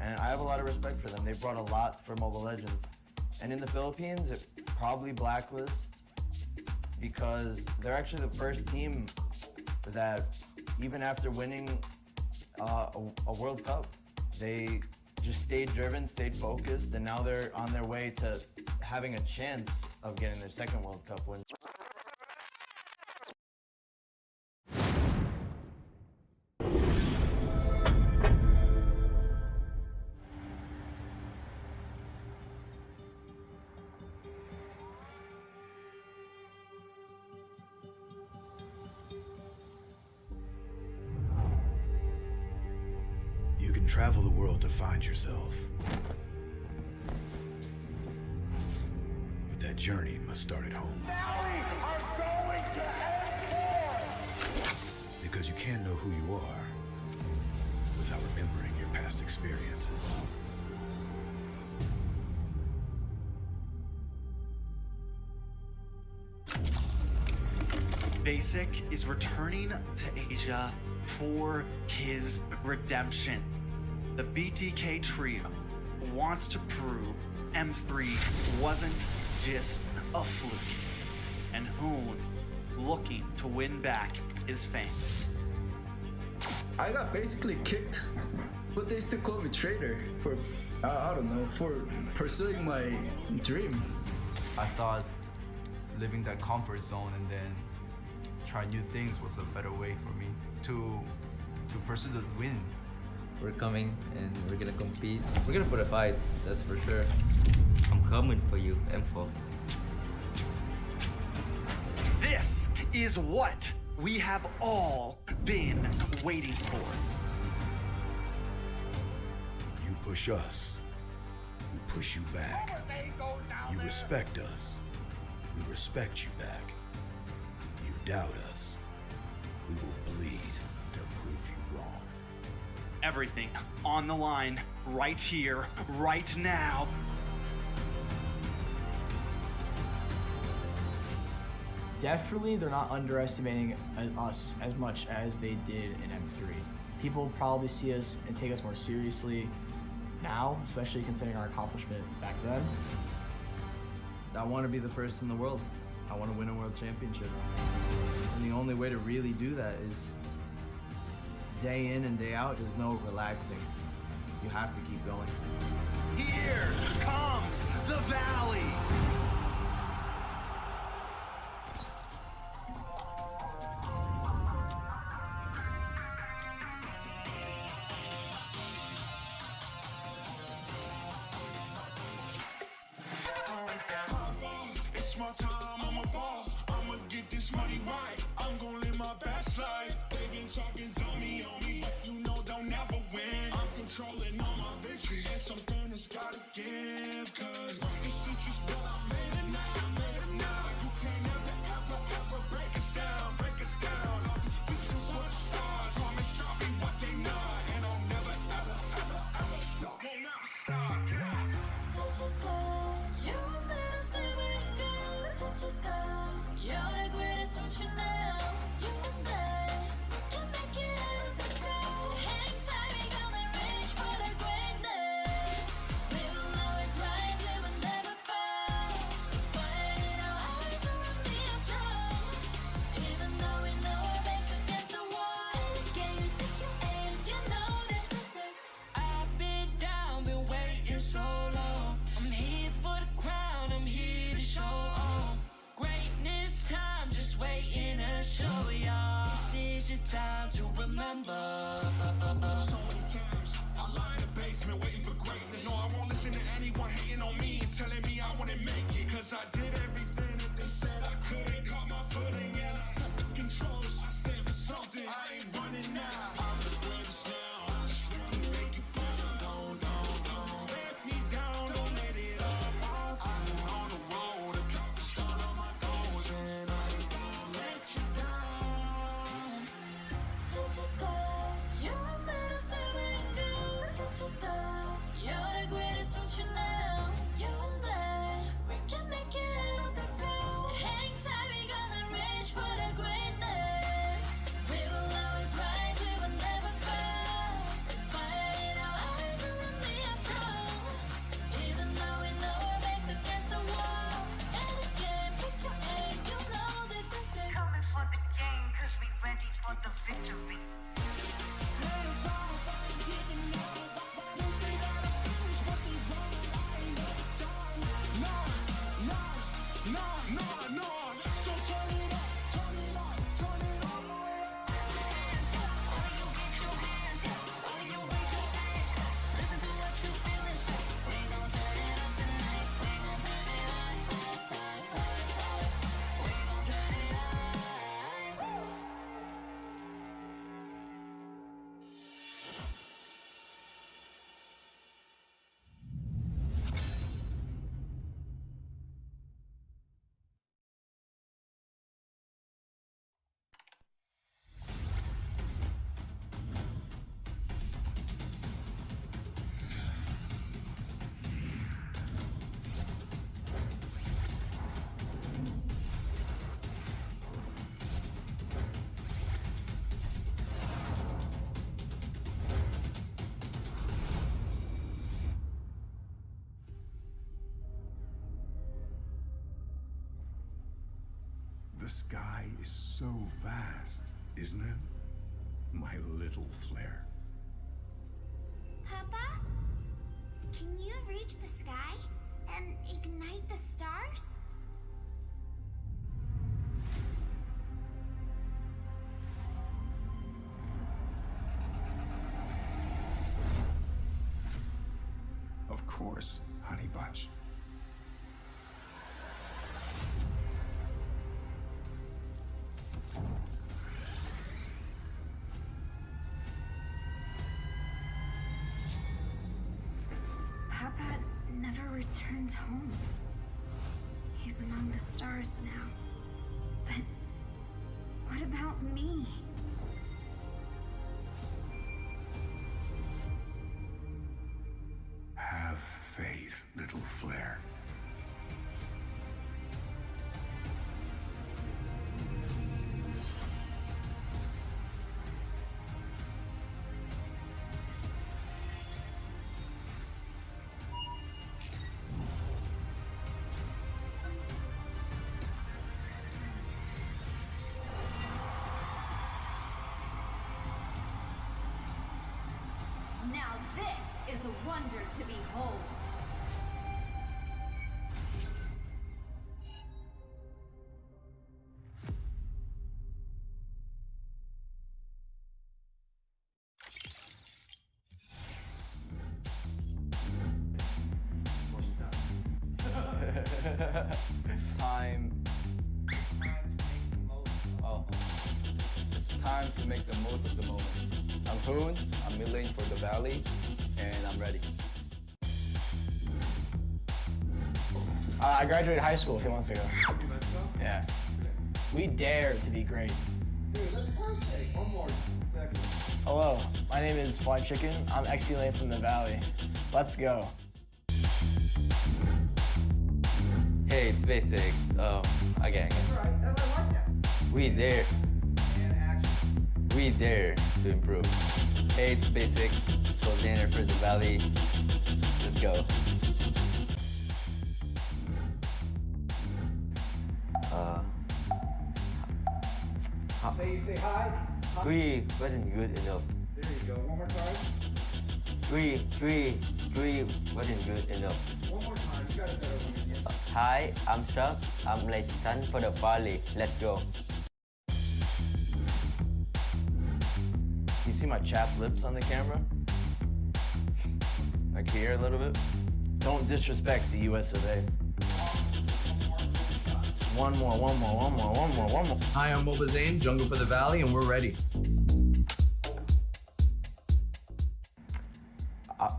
and I have a lot of respect for them. They've brought a lot for Mobile Legends. And in the Philippines, it probably Blacklist, because they're actually the first team that, even after winning a World Cup, they just stayed driven, stayed focused, and now they're on their way to having a chance of getting their second World Cup win. You can travel the world to find yourself. But that journey must start at home. Because you can't know who you are without remembering your past experiences. Basic is returning to Asia for his redemption. The BTK trio wants to prove M3 wasn't just a fluke, and Hoon looking to win back his fans. I got basically kicked, but they still call me traitor for, I don't know, for pursuing my dream. I thought living that comfort zone and then try new things was a better way for me to pursue the win. We're coming and we're gonna compete. We're gonna put a fight, that's for sure. I'm coming for you, M4. This is what we have all been waiting for. You push us, we push you back. You respect us, we respect you back. You doubt us, we will bleed to prove you wrong. Everything on the line, right here, right now. Definitely, they're not underestimating us as much as they did in M3. People probably see us and take us more seriously now, especially considering our accomplishment back then. I want to be the first in the world. I want to win a world championship. And the only way to really do that is day in and day out. There's no relaxing. You have to keep going. Here comes the Valley. It's my time, I'm a ball. I'ma get this money right. I'm gonna live my best life. They been talking, tell me on me, but you know they'll never win. I'm controlling all my victories, and something that's gotta give. Cause this is just what I made it now, You can't ever break us down, I'll be speechless for the stars. Promise I'll be what they not, and I'll never ever stop. Won't never stop, yeah. Touch the sky, you're a man of silver. Touch the sky, you're the greatest option now. You and I can make it out of the crowd. Hang tight, we gonna reach for the greatness. We will always rise, we will never fall. You're the greatest future now. You and I, we can make it out of the cold. Hang tight, we gonna reach for the greatness. We will always rise, we will never fall. Fire in our eyes and we are strong. Even though we know our backs against the wall. And again, pick your aim, you know that this is Coming for the game, cause we ready for the victory. The sky is so vast, isn't it? My little flare. Papa? Can you reach the sky and ignite the stars? Of course, honey bunch. Papa never returned home. He's among the stars now. But what about me? Have faith, little flare. Now this is a wonder to behold. Time. Oh, it's time to make the most of the moment. I'm Hoon, I'm milling for the valley, and I'm ready. I graduated high school a few months ago. Yeah. We dare to be great. Dude, that's perfect. One more second. Hello, my name is Fly Chicken. I'm XP Lane from the Valley. Let's go. Hey, it's basic. Again. That's right. That's I like that. We dare. And action. We dare to improve. Hey, it's basic. Coordinator for the Valley. Let's go. You say hi. Three wasn't good enough. There you go. One more time. Three wasn't good enough. One more time. You got a better one again. Hi, I'm Chuck. I'm Layton for the Valley. Let's go. You see my chapped lips on the camera? Like here a little bit? Don't disrespect the US of A. One more. Hi, I'm Boba Zane, Jungle for the Valley, and we're ready.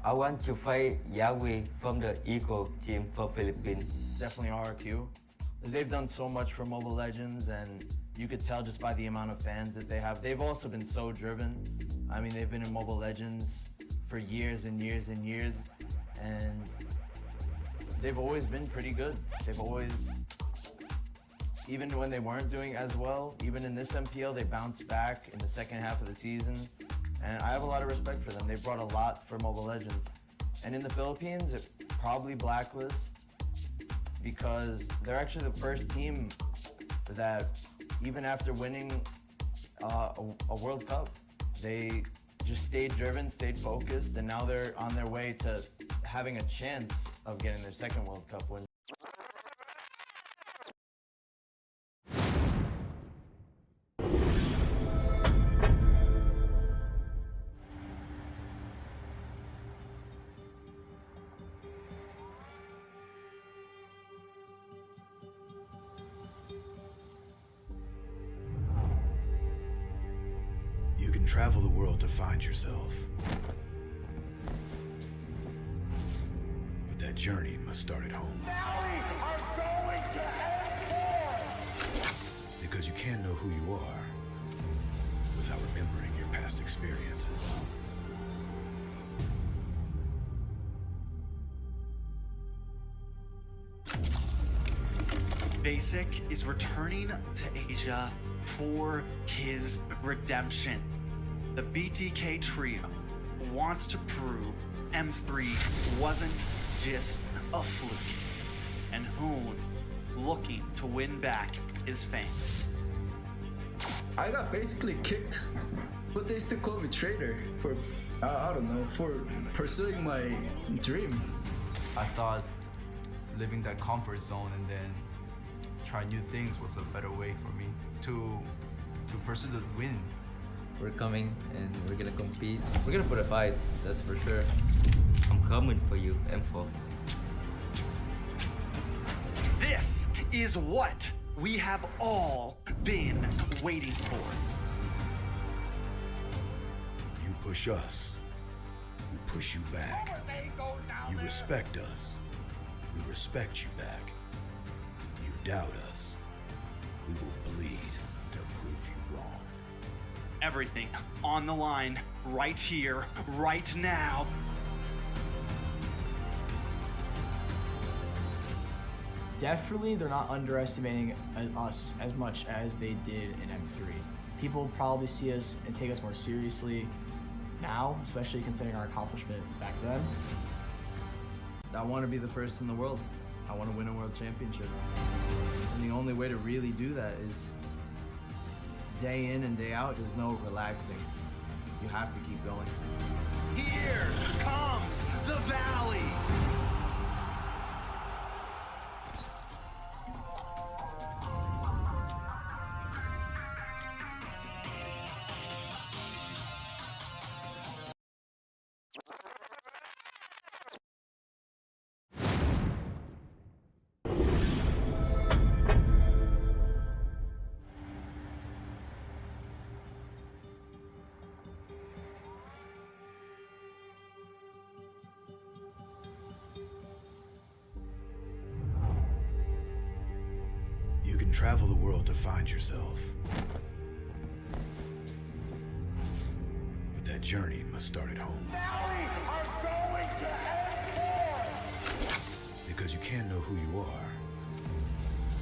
I want to fight Yahweh from the Eagle team from Philippines. Definitely RRQ. They've done so much for Mobile Legends, and you could tell just by the amount of fans that they have. They've also been so driven. I mean, they've been in Mobile Legends for years and years and years, and they've always been pretty good. They've always, even when they weren't doing as well, even in this MPL, they bounced back in the second half of the season, and I have a lot of respect for them. They brought a lot for Mobile Legends. And in the Philippines, it probably blacklist, because they're actually the first team that, even after winning a World Cup, they just stayed driven, stayed focused, and now they're on their way to having a chance of getting their second World Cup win. You can travel the world to find yourself. But that journey must start at home. Because you can't know who you are without remembering your past experiences. Basic is returning to Asia for his redemption. The BTK trio wants to prove M3 wasn't just a fluke, and Hoon looking to win back his fans. I got basically kicked, but they still call me traitor for, I don't know, for pursuing my dream. I thought living that comfort zone and then try new things was a better way for me to pursue the win. We're coming and we're gonna compete. We're gonna put a fight, that's for sure. I'm coming for you, M4. This is what we have all been waiting for. You push us, we push you back. You respect us, we respect you back. You doubt us, we will bleed to prove you wrong. Everything on the line right here, right now. Definitely, they're not underestimating us as much as they did in M3. People probably see us and take us more seriously now, especially considering our accomplishment back then. I want to be the first in the world. I want to win a world championship. And the only way to really do that is day in and day out. There's no relaxing. You have to keep going. Here comes the Valley. You can travel the world to find yourself. But that journey must start at home. Because you can't know who you are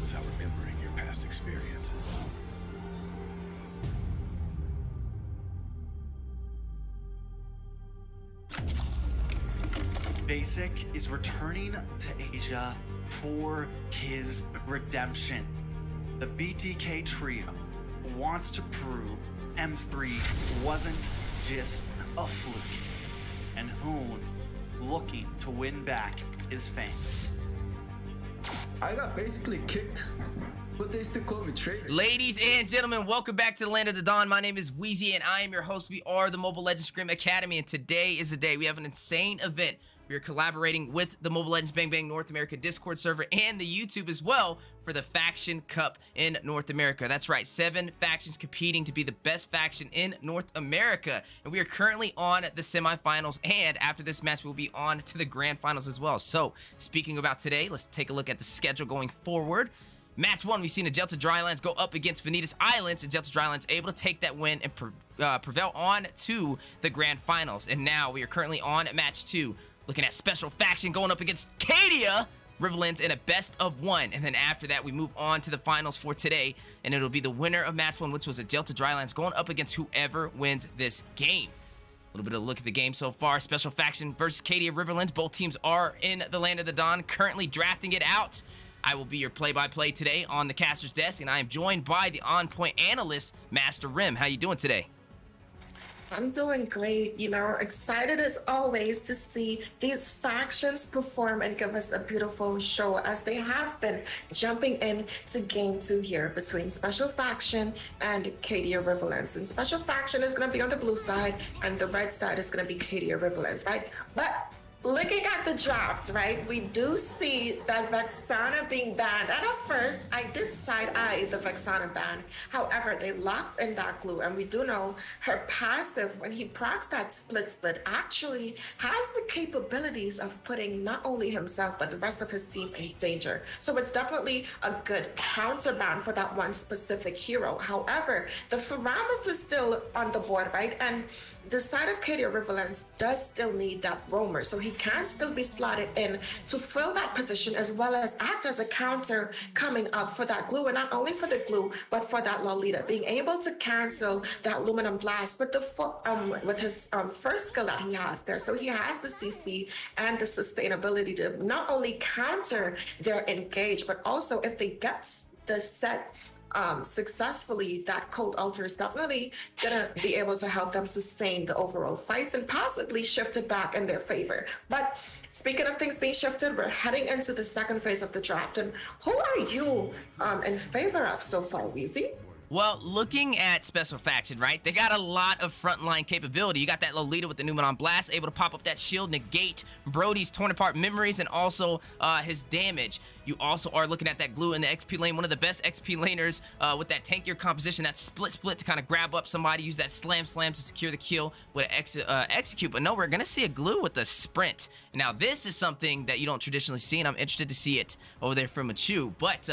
without remembering your past experiences. Basic is returning to Asia for his redemption. The BTK trio wants to prove M3 wasn't just a fluke, and Hoon looking to win back his fans. I got basically kicked, but they still call me traitor. Ladies and gentlemen, welcome back to the Land of the Dawn. My name is Wheezy, and I am your host. We are the Mobile Legends Scrim Academy, and today is the day. We have an insane event. We are collaborating with the Mobile Legends Bang Bang North America Discord server and the YouTube as well for the Faction Cup in North America. That's right, 7 factions competing to be the best faction in North America. And we are currently on the semifinals, and after this match, we'll be on to the grand finals as well. So, speaking about today, let's take a look at the schedule going forward. Match 1, we've seen Agelta Drylands go up against Vonetis Islands. Agelta Drylands able to take that win and prevail on to the grand finals. And now we are currently on match 2, looking at Special Faction going up against Cadia Riverlands in a best of 1. And then after that, we move on to the finals for today, and it'll be the winner of match 1, which was Agelta Drylands, going up against whoever wins this game. A little bit of a look at the game so far. Special Faction versus Cadia Riverlands. Both teams are in the Land of the Dawn, currently drafting it out. I will be your play-by-play today on the caster's desk, and I am joined by the on-point analyst, Master Rim. How you doing today? I'm doing great, you know, excited as always to see these factions perform and give us a beautiful show as they have been, jumping in to game 2 here between Special Faction and Cadia Riverlands. And Special Faction is going to be on the blue side and the red side is going to be Cadia Riverlands, right? But looking at the draft, right, we do see that Vexana being banned. And at first, I did side-eye the Vexana ban. However, they locked in that glue. And we do know her passive, when he procs that split, actually has the capabilities of putting not only himself, but the rest of his team in danger. So it's definitely a good counter ban for that one specific hero. However, the Faramis is still on the board, right? And the side of Cadia Riverlands does still need that roamer. So he can still be slotted in to fill that position as well as act as a counter coming up for that glue, and not only for the glue but for that Lolita, being able to cancel that aluminum blast with the with his first skill that he has there. So he has the CC and the sustainability to not only counter their engage, but also if they get the set successfully, that cold altar is definitely gonna be able to help them sustain the overall fights and possibly shift it back in their favor. But speaking of things being shifted, we're heading into the second phase of the draft. And who are you in favor of so far, Weezy? Well, looking at Special Faction, right, they got a lot of frontline capability. You got that Lolita with the Numenon Blast, able to pop up that shield, negate Brody's torn apart memories, and also his damage. You also are looking at that glue in the XP lane, one of the best XP laners with that tankier composition, that split to kind of grab up somebody, use that slam to secure the kill with an execute. But no, we're going to see a glue with the sprint. Now, this is something that you don't traditionally see, and I'm interested to see it over there from Machu. But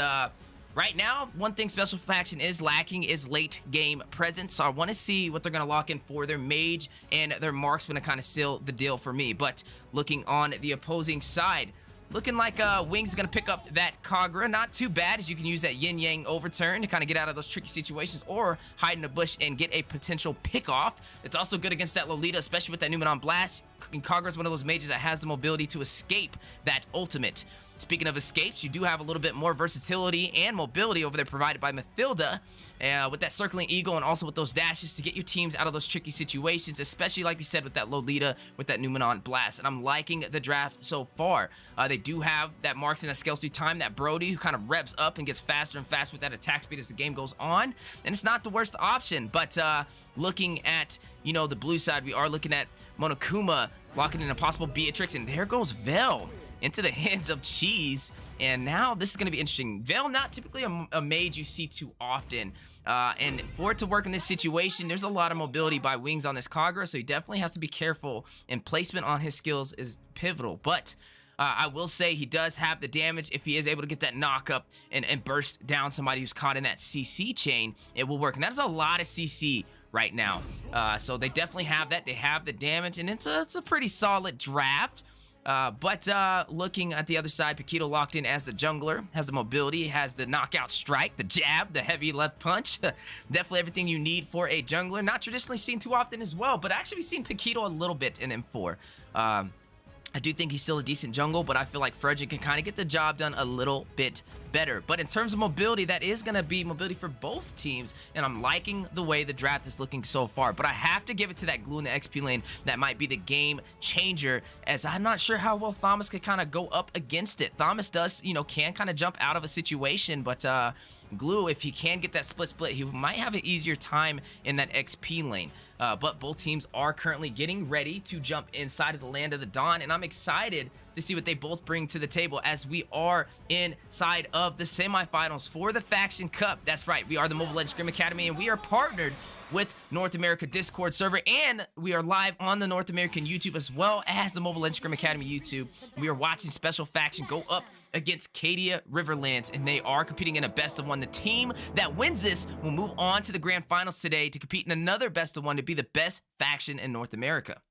right now, one thing Special Faction is lacking is late game presence. So I want to see what they're going to lock in for their mage and their marksman to kind of seal the deal for me. But looking on the opposing side, looking like Wings is going to pick up that Kagura. Not too bad, as you can use that yin-yang overturn to kind of get out of those tricky situations or hide in a bush and get a potential pick-off. It's also good against that Lolita, especially with that Numenon Blast. And Kagura is one of those mages that has the mobility to escape that ultimate. Speaking of escapes, you do have a little bit more versatility and mobility over there provided by Mathilda with that circling eagle and also with those dashes to get your teams out of those tricky situations, especially like we said with that Lolita with that Numenon Blast. And I'm liking the draft so far. They do have that marksman that scales through time, that Brody who kind of revs up and gets faster and faster with that attack speed as the game goes on. And it's not the worst option, but looking at, you know, the blue side, we are looking at Monokuma locking in a possible Beatrix, and there goes Vel into the hands of Cheese. And now this is going to be interesting. Vel, not typically a mage you see too often. And for it to work in this situation, there's a lot of mobility by Wings on this Kagura, so he definitely has to be careful, and placement on his skills is pivotal. But I will say he does have the damage. If he is able to get that knock up and burst down somebody who's caught in that CC chain, it will work. And that's a lot of CC right now. So they definitely have that. They have the damage, and it's a pretty solid draft. But looking at the other side, Paquito locked in as the jungler, has the mobility, has the knockout strike, the jab, the heavy left punch. Definitely everything you need for a jungler. Not traditionally seen too often as well, but actually we've seen Paquito a little bit in M4. I do think he's still a decent jungle, but I feel like Frederick can kind of get the job done a little bit better. But in terms of mobility, that is going to be mobility for both teams, and I'm liking the way the draft is looking so far. But I have to give it to that glue in the XP lane. That might be the game changer, as I'm not sure how well Thomas could kind of go up against it. Thomas does, you know, can kind of jump out of a situation, but Glue, if he can get that split, he might have an easier time in that XP lane. But both teams are currently getting ready to jump inside of the Land of the Dawn, and I'm excited to see what they both bring to the table as we are inside of the semifinals for the Faction Cup. That's right, we are the Mobile Legends Scrim Academy, and we are partnered with North America Discord server, and we are live on the North American YouTube as well as the Mobile Legends Scrim Academy YouTube. We are watching Special Faction go up against Cadia Riverlands, and they are competing in a best of one. The team that wins this will move on to the grand finals today to compete in another best of one to be the best faction in North America.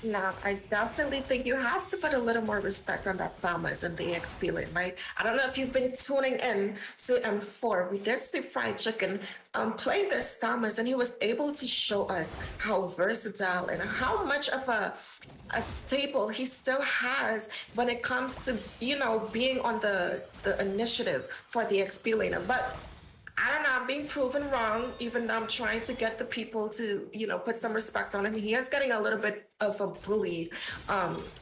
Now, I definitely think you have to put a little more respect on that Thomas and the XP lane, right? I don't know if you've been tuning in to M4. We did see Fried Chicken playing this Thomas, and he was able to show us how versatile and how much of a staple he still has when it comes to, you know, being on the initiative for the XP laner. But I don't know, I'm being proven wrong, even though I'm trying to get the people to, you know, put some respect on him. He is getting a little bit of a bully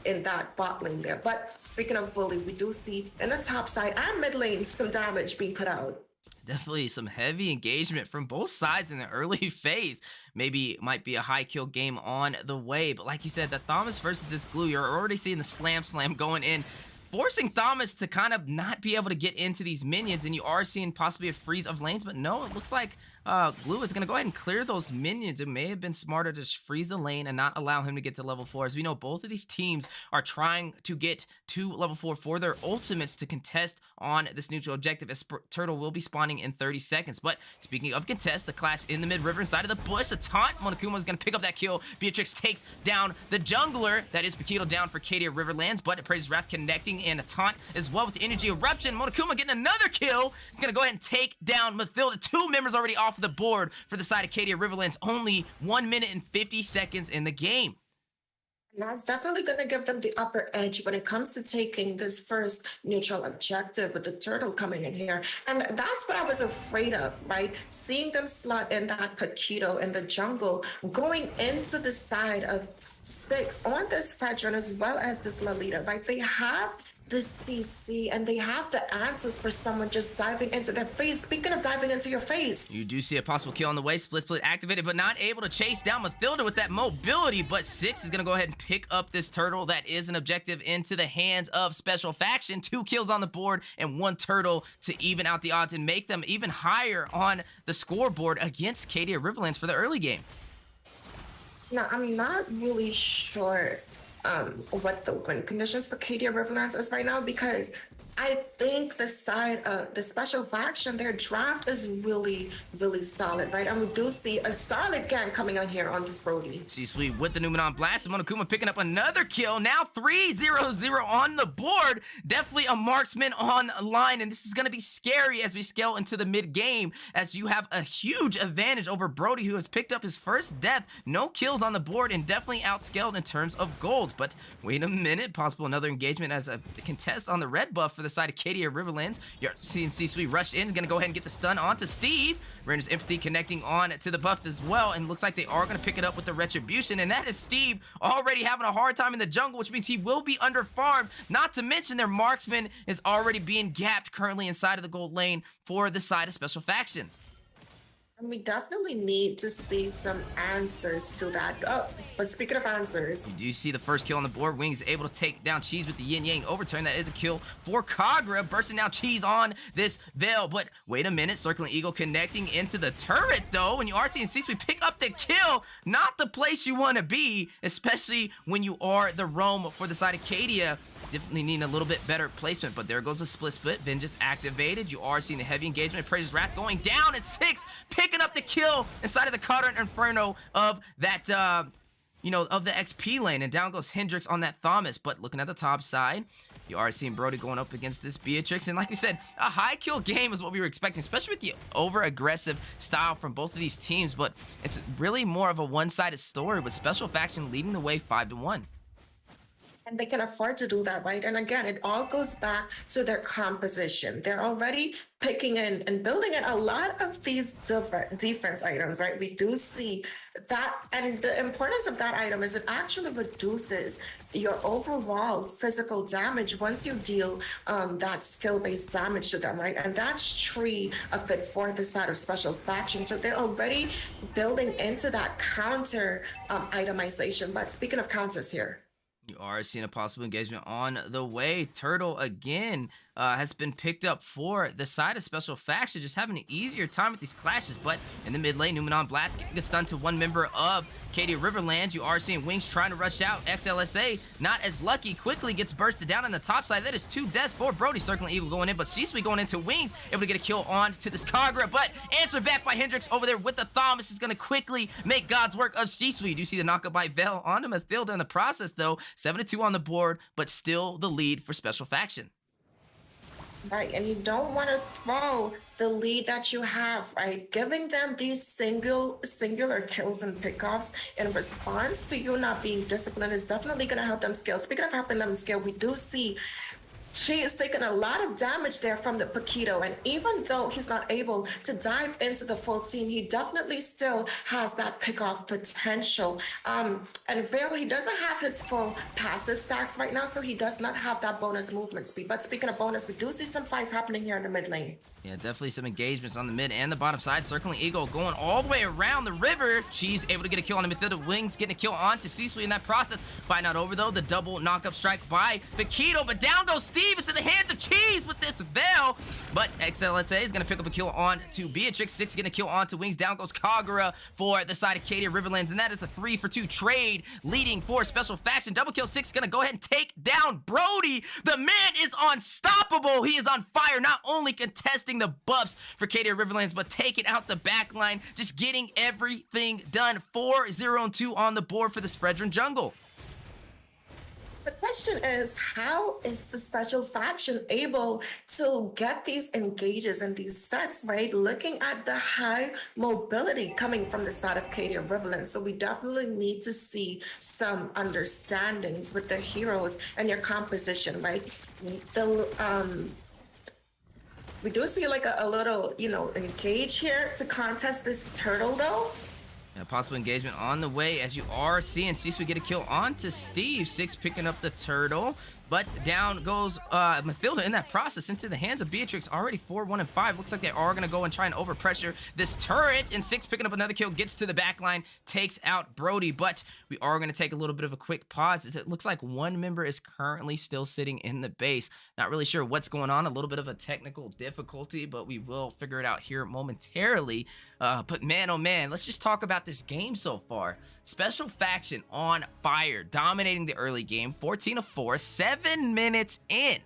in that bot lane there. But speaking of bully, we do see in the top side and mid lane some damage being put out. Definitely some heavy engagement from both sides in the early phase. Maybe it might be a high kill game on the way. But like you said, that Thomas versus this Glue, you're already seeing the slam going in, forcing Thomas to kind of not be able to get into these minions, and you are seeing possibly a freeze of lanes, but no, it looks like Glue is going to go ahead and clear those minions. It may have been smarter to just freeze the lane and not allow him to get to level 4. As we know, both of these teams are trying to get to level 4 for their ultimates to contest on this neutral objective, as Turtle will be spawning in 30 seconds. But speaking of contest, the clash in the mid-river inside of the bush, a taunt. Monokuma is going to pick up that kill. Beatrix takes down the jungler. That is Paquito down for Cadia Riverlands, but it Praise's Wrath connecting and a taunt as well with the energy eruption. Monokuma getting another kill. He's going to go ahead and take down Mathilda. 2 members already off the board for the side of Cadia Riverlands. Only 1 minute and 50 seconds in the game. And that's definitely going to give them the upper edge when it comes to taking this first neutral objective with the turtle coming in here. And that's what I was afraid of, right? Seeing them slot in that Paquito in the jungle, going into the side of 6 on this Fedron as well as this Lolita, right? They have the CC and they have the answers for someone just diving into their face. Speaking of diving into your face, you do see a possible kill on the way. Split activated, but not able to chase down Mathilda with that mobility. But 6 is going to go ahead and pick up this turtle. That is an objective into the hands of Special Faction. 2 kills on the board and 1 turtle to even out the odds and make them even higher on the scoreboard against Cadia Riverlands for the early game. Now, I'm not really sure what the win conditions for Cadia Riverlands is right now, because I think the side of the Special Faction, their draft is really, really solid, right? And we do see a solid gang coming on here on this Brody. C-Sweet with the Numenon Blast, and Monokuma picking up another kill. Now 3-0-0 on the board. Definitely a marksman on line, and this is going to be scary as we scale into the mid-game, as you have a huge advantage over Brody, who has picked up his first death. No kills on the board, and definitely outscaled in terms of gold. But wait a minute, possible another engagement as a contest on the red buff for the side of Cadia Riverlands. You're seeing C-Sweet rush in, gonna go ahead and get the stun onto Steve. Randers Empathy connecting on to the buff as well, and looks like they are gonna pick it up with the Retribution, and that is Steve already having a hard time in the jungle, which means he will be under farmed. Not to mention their marksman is already being gapped currently inside of the gold lane for the side of Special Faction. And we definitely need to see some answers to that. Oh, but speaking of answers, you do see the first kill on the board. Wings able to take down Cheese with the Yin Yang overturn. That is a kill for Kagra, bursting down Cheese on this Veil. But wait a minute, Circling Eagle connecting into the turret though. And you are seeing C-Sweet pick up the kill. Not the place you want to be, especially when you are the roam for the side of Cadia. Definitely need a little bit better placement, but there goes the split. Vengeance activated. You are seeing the heavy engagement. Praise's Wrath going down at 6, picking up the kill inside of the Cutter Inferno of that, of the XP lane. And down goes Hendrix on that Thomas. But looking at the top side, you are seeing Brody going up against this Beatrix. And like we said, a high kill game is what we were expecting, especially with the over-aggressive style from both of these teams. But it's really more of a one-sided story with Special Faction leading the way 5-1. And they can afford to do that, right? And again, it all goes back to their composition. They're already picking in and building in a lot of these defense items, right? We do see that, and the importance of that item is it actually reduces your overall physical damage once you deal that skill-based damage to them, right? And that's true of it for the side of Special Faction. So they're already building into that counter itemization. But speaking of counters here, You are seeing a possible engagement on the way. Turtle again has been picked up for the side of Special Faction, just having an easier time with these clashes. But in the mid lane, Numenon Blast getting a stun to one member of Cadia Riverlands. You are seeing Wings trying to rush out. XLSA not as lucky, quickly gets bursted down on the top side. That is 2 deaths for Brody. Circling Eagle going in, but Shisui going into Wings, able to get a kill on to this Kagura, but answered back by Hendrix over there with the Thomas is going to quickly make God's work of Shisui. You do see the knockup by Vel onto Mathilda in the process though. 7-2 on the board, but still the lead for Special Faction. Right, and you don't want to throw the lead that you have, right? Giving them these singular kills and pickoffs in response to you not being disciplined is definitely going to help them scale. Speaking of helping them scale, we do see she is taking a lot of damage there from the Paquito, and even though he's not able to dive into the full team, he definitely still has that pick-off potential. And Vale, he doesn't have his full passive stacks right now, so he does not have that bonus movement speed. But speaking of bonus, we do see some fights happening here in the mid lane. Yeah, definitely some engagements on the mid and the bottom side. Circling Eagle going all the way around the river. She's able to get a kill on the Mathilda. Wings getting a kill onto Sisui in that process. Find out over though, the double knockup strike by Paquito, but down goes Steve into the hands of Cheese with this Veil. But XLSA is going to pick up a kill on to Beatrix. 6 getting a kill on to Wings. Down goes Kagura for the side of Cadia Riverlands, and that is a 3-for-2 trade leading for Special Faction. Double kill 6 going to go ahead and take down Brody. The man is unstoppable. He is on fire, not only contesting the buffs for Cadia Riverlands, but taking out the back line, just getting everything done. 4-0-2 on the board for the Spreadron jungle. The question is, how is the Special Faction able to get these engages and these sets, right? Looking at the high mobility coming from the side of Cadia Riverlands. So we definitely need to see some understandings with the heroes and your composition, right? We do see like a little, engage here to contest this turtle though. A possible engagement on the way as you are seeing Sisui get a kill onto Steve. 6 picking up the turtle, but down goes Mathilda in that process into the hands of Beatrix. Already 4-1-5. Looks like they are going to go and try and overpressure this turret, and 6 picking up another kill, gets to the back line, takes out Brody. But we are going to take a little bit of a quick pause as it looks like one member is currently still sitting in the base. Not really sure what's going on. A little bit of a technical difficulty, but we will figure it out here momentarily. But man, oh man, let's just talk about this game so far. Special Faction on fire, dominating the early game, 14-4, 7 minutes in.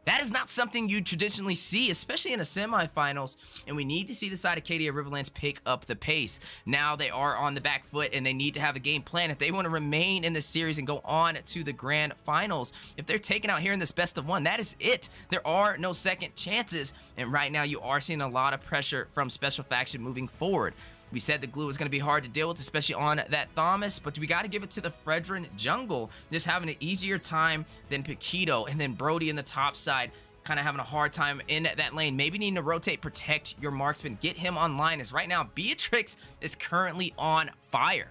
That is not something you traditionally see, especially in a semifinals, and we need to see the side of Cadia Riverlands pick up the pace. Now they are on the back foot, and they need to have a game plan if they want to remain in this series and go on to the grand finals. If they're taken out here in this best of one, that is it. There are no second chances, and right now you are seeing a lot of pressure from Special Faction moving forward. We said the glue was going to be hard to deal with, especially on that Thomas, but we got to give it to the Fredrin jungle. Just having an easier time than Paquito, and then Brody in the top side kind of having a hard time in that lane. Maybe needing to rotate, protect your marksman, get him online, as right now Beatrix is currently on fire.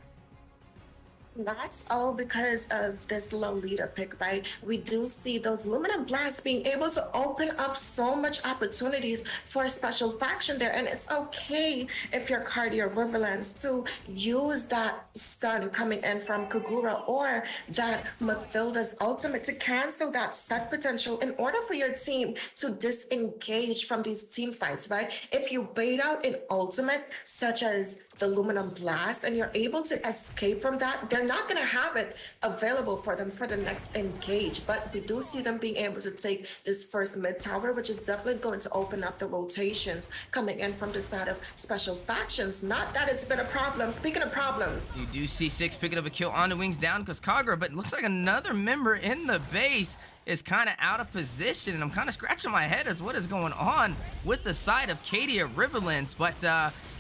That's all because of this Lolita pick, right? We do see those Luminant Blasts being able to open up so much opportunities for Special Faction there, and it's okay if you're Cadia Riverlands to use that stun coming in from Kagura or that Mathilda's ultimate to cancel that set potential in order for your team to disengage from these team fights, right? If you bait out an ultimate such as the Luminant Blast and you're able to escape from that, they're not going to have it available for them for the next engage. But we do see them being able to take this first mid tower, which is definitely going to open up the rotations coming in from the side of Special Factions. Not that it's been a problem. Speaking of problems, you do see 6 picking up a kill on the Wings, down because Kagura, but it looks like another member in the base is kind of out of position, and I'm kind of scratching my head as what is going on with the side of Cadia Riverlands. But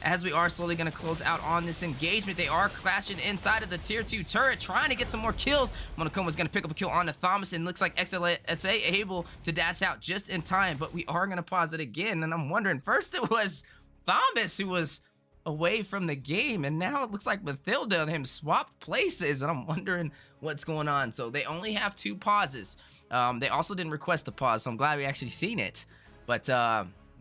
as we are slowly going to close out on this engagement, they are clashing inside of the tier 2 turret, trying to get some more kills. Monokoma's going to pick up a kill on the Thomas, and looks like XLSA able to dash out just in time. But we are going to pause it again, and I'm wondering, first it was Thomas who was away from the game, and now it looks like Mathilda and him swapped places, and I'm wondering what's going on. So they only have 2 pauses. They also didn't request a pause, so I'm glad we actually seen it. But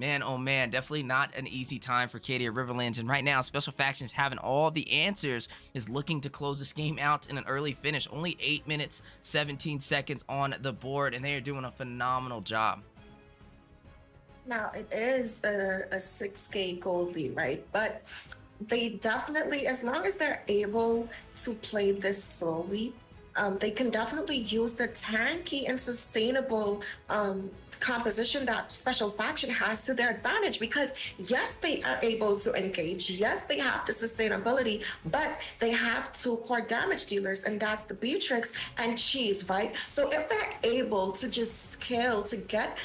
Man, oh man, definitely not an easy time for Cadia Riverlands. And right now, Special Factions having all the answers is looking to close this game out in an early finish. Only 8 minutes, 17 seconds on the board, and they are doing a phenomenal job. Now, it is a 6K gold lead, right? But they definitely, as long as they're able to play this slowly, they can definitely use the tanky and sustainable composition that Special Faction has to their advantage, because yes, they are able to engage, yes, they have the sustainability, but they have two core damage dealers, and that's the Beatrix and Cheese, right? So if they're able to just scale to get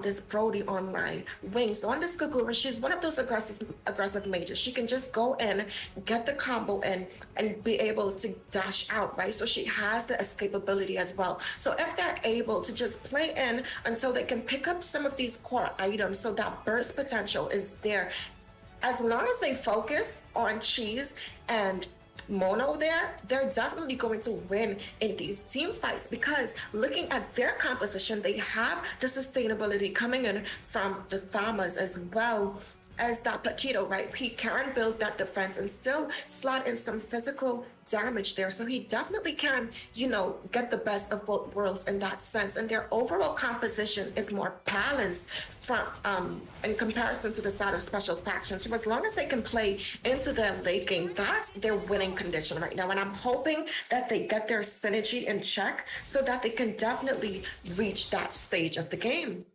this Brody online, Wings on this Kagura, she's one of those aggressive mages. She can just go in, get the combo in, and be able to dash out, right? So she has the escapability as well. So if they're able to just play in until they can pick up some of these core items, so that burst potential is there, as long as they focus on Cheese and Mono there, they're definitely going to win in these team fights, because looking at their composition, they have the sustainability coming in from the Thamas as well as that Paquito, right? He can build that defense and still slot in some physical damage there. So he definitely can, get the best of both worlds in that sense. And their overall composition is more balanced from in comparison to the side of Special Factions. So as long as they can play into their late game, that's their winning condition right now. And I'm hoping that they get their synergy in check so that they can definitely reach that stage of the game.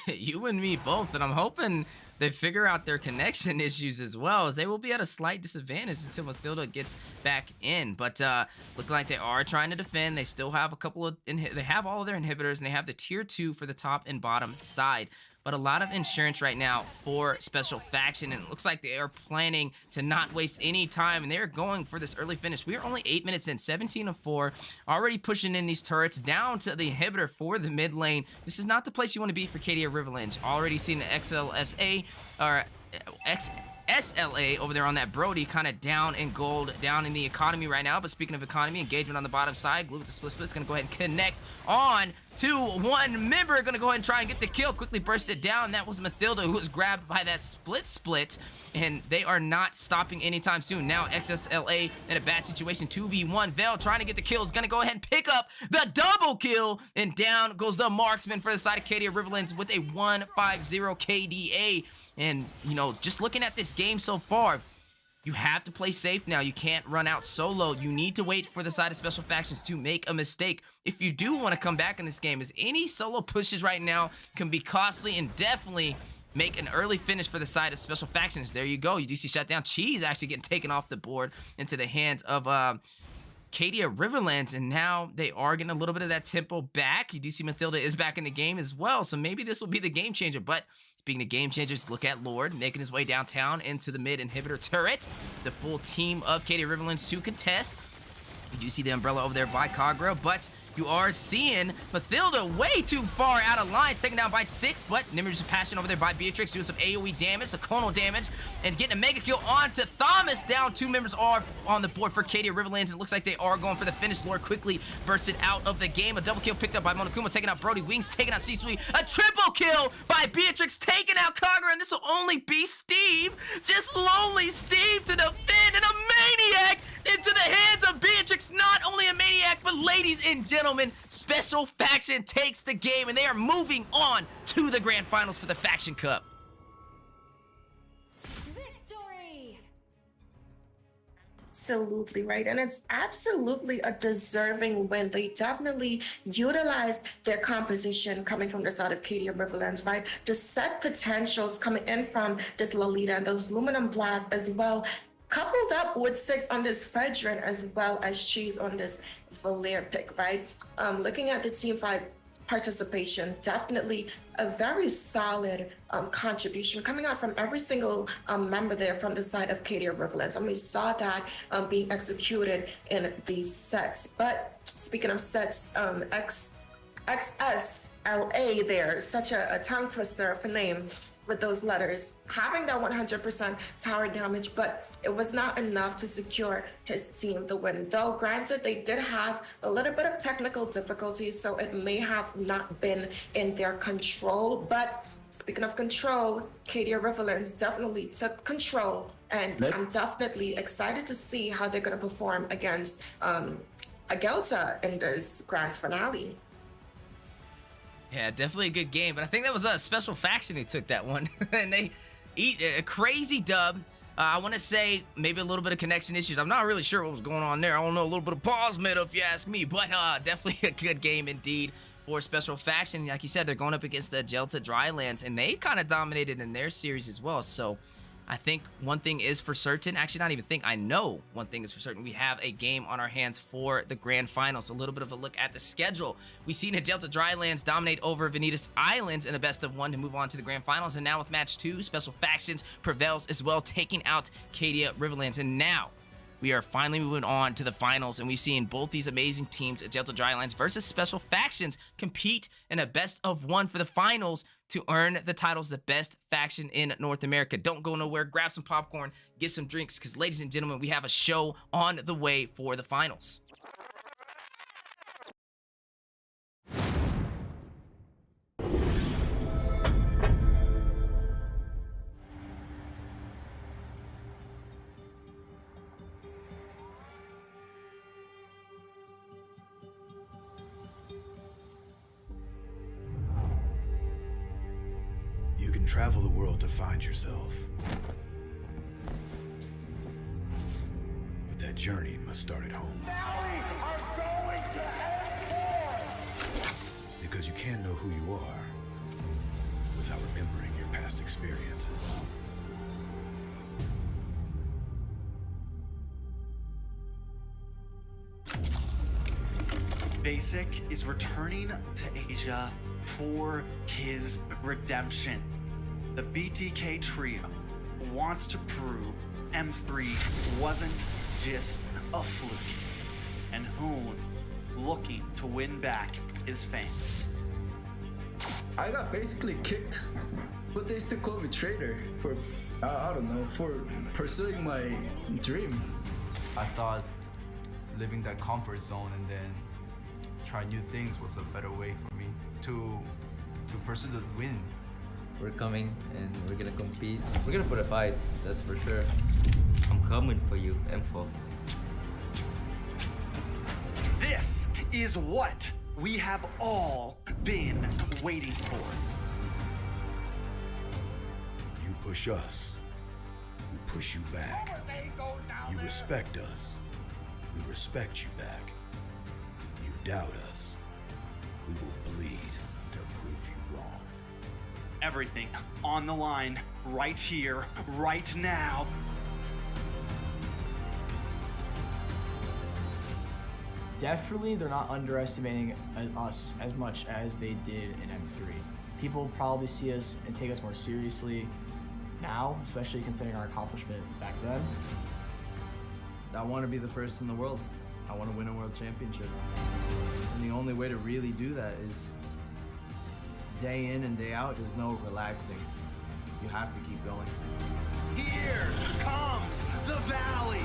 You and me both, and I'm hoping they figure out their connection issues as well, as they will be at a slight disadvantage until Mathilda gets back in. But looking like they are trying to defend. They still have a couple of they have all of their inhibitors, and they have the tier 2 for the top and bottom side. But a lot of insurance right now for Special Faction, and it looks like they are planning to not waste any time, and they're going for this early finish. We are only 8 minutes in, 17 of 4, already pushing in these turrets down to the inhibitor for the mid lane. This is not the place you want to be for Cadia Riverlands. Already seen the XLSA, or SLA over there on that Brody, kind of down in gold, down in the economy right now. But speaking of economy, engagement on the bottom side, Glue with the split is going to go ahead and connect on to one member. Going to go ahead and try and get the kill, quickly burst it down. That was Mathilda, who was grabbed by that split, and they are not stopping anytime soon. Now XSLA in a bad situation, 2v1. Veil trying to get the kill, is going to go ahead and pick up the double kill, and down goes the marksman for the side of Cadia Riverlands with a 150 KDA. And, just looking at this game so far, you have to play safe now. You can't run out solo. You need to wait for the side of Special Factions to make a mistake if you do want to come back in this game, as any solo pushes right now can be costly and definitely make an early finish for the side of Special Factions. There you go. You do see shutdown. Cheese actually getting taken off the board into the hands of Cadia Riverlands, and now they are getting a little bit of that tempo back. You do see Mathilda is back in the game as well, so maybe this will be the game changer. But speaking of game changers, look at Lord making his way downtown into the mid inhibitor turret. The full team of Cadia Riverlands to contest. You do see the umbrella over there by Kagra, but you are seeing Mathilda way too far out of line, taken down by 6, but Nimmer's passion over there by Beatrix, doing some AoE damage, the conal damage, and getting a mega kill onto Thomas. Down 2 members are on the board for Cadia Riverlands, and it looks like they are going for the finish. Lord quickly bursted out of the game. A double kill picked up by Monokuma, taking out Brody. Wings taking out C-Sweet. A triple kill by Beatrix, taking out Kagra, and this will only be Steve. Just lonely Steve to defend, and a maniac into the hands of Beatrix. Not only a maniac, but ladies and gentlemen, Special Faction takes the game, and they are moving on to the grand finals for the Faction Cup. Victory! Absolutely right, and it's absolutely a deserving win. They definitely utilized their composition coming from the side of Cadia Riverlands, right? The set potentials coming in from this Lolita and those Luminum Blasts as well, coupled up with 6 on this Fedrin as well as Cheese on this Valir pick, right? Looking at the team fight participation, definitely a very solid contribution coming out from every single member there from the side of Cadia Riverlands. And we saw that being executed in these sets. But speaking of sets, XSLA there, such a tongue twister of a name. with those letters, having that 100% tower damage, but it was not enough to secure his team the win. Though granted, they did have a little bit of technical difficulties, so it may have not been in their control. But speaking of control, Cadia Riverlands definitely took control, and I'm definitely excited to see how they're going to perform against Agelta in this grand finale. Yeah, definitely a good game, but I think that was a special faction who took that one, and they eat a crazy dub. I want to say maybe a little bit of connection issues. I'm not really sure what was going on there. I don't know, a little bit of pause meta if you ask me, but definitely a good game indeed for special faction. Like you said, they're going up against the Agelta Drylands, and they kind of dominated in their series as well. So I think one thing is for certain, actually not even think, I know one thing is for certain. We have a game on our hands for the grand finals. A little bit of a look at the schedule. We've seen Agelta Drylands dominate over Vonetis Islands in a best of one to move on to the grand finals. And now with match 2, special factions prevails as well, taking out Cadia Riverlands. And now we are finally moving on to the finals, and we've seen both these amazing teams, Agelta Drylands versus special factions, compete in a best of one for the finals to earn the titles the best faction in North America. Don't go nowhere. Grab some popcorn, get some drinks, because ladies and gentlemen, we have a show on the way for the finals. You can travel the world to find yourself. But that journey must start at home. Now we are going to end war! Because you can't know who you are without remembering your past experiences. Basic is returning to Asia for his redemption. The BTK trio wants to prove M3 wasn't just a fluke, and Hoon looking to win back his fans. I got basically kicked, but they still call me traitor for, I don't know, for pursuing my dream. I thought living that comfort zone and then try new things was a better way for me to pursue the win. We're coming and we're gonna compete. We're gonna put a fight, that's for sure. I'm coming for you, M4. This is what we have all been waiting for. You push us, we push you back. You respect us, we respect you back. You doubt us, we will bleed to prove you wrong. Everything on the line, right here, right now. Definitely, they're not underestimating us as much as they did in M3. People probably see us and take us more seriously now, especially considering our accomplishment back then. I want to be the first in the world. I want to win a world championship. And the only way to really do that is day in and day out. There's no relaxing. You have to keep going. Here comes the valley.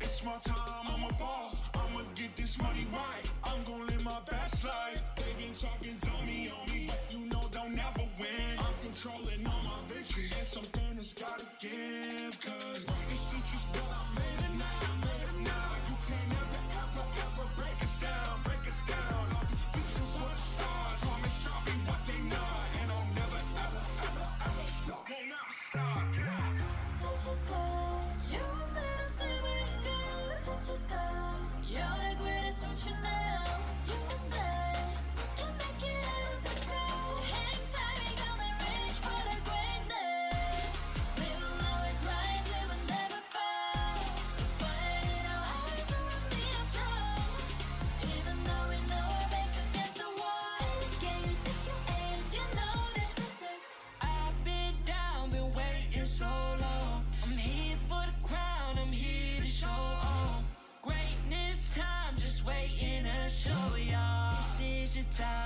It's my time, I'm a ball. I'ma get this money right. I'm gonna live my best life. They been talking to me on me, but you know they'll never win. I'm controlling all my victories, and something has gotta give. Cause it's just what I made it now, made it now. You can't ever break us down, break us down. I'll be speaking for the stars, want me show me what they know. And I'll never, ever stop. Won't never stop, yeah. Touch the sky, you're made of silver and gold. Touch the sky, you're the greatest option now. You and I can make it out of the cold. Hang tight, we gonna reach for the greatness. We will always rise, we will never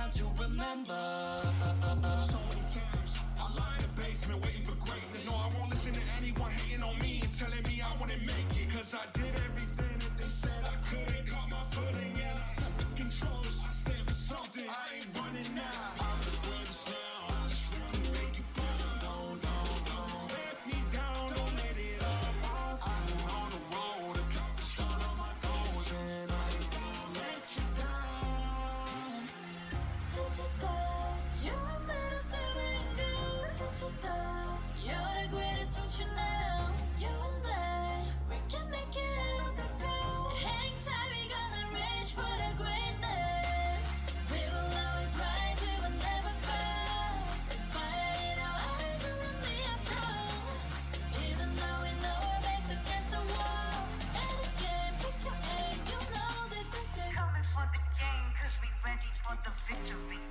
around to remember. So many times I lie in the basement waiting for greatness. No, I won't listen to anyone hating on me and telling me I wouldn't make it. Cause I did everything that they said I couldn't. Caught my footing and I kept the controls. I stand for something, I ain't running now. I'm the greatest now, I just wanna make you proud. Don't let me down, don't let it all. I'm on the road, accomplished all of my goals, and I ain't gonna let you down. Don't just go. You're a man of severing good. Don't just go. You're the greatest future now. You and I, we can make it out of the cold. Hang tight, we gonna reach for the greatness. We will always rise, we will never fall. The fire in our eyes and we are strong. Even though we know our backs against the wall. And again, pick your aim, you know that this is Coming for the game, cause we ready for the victory.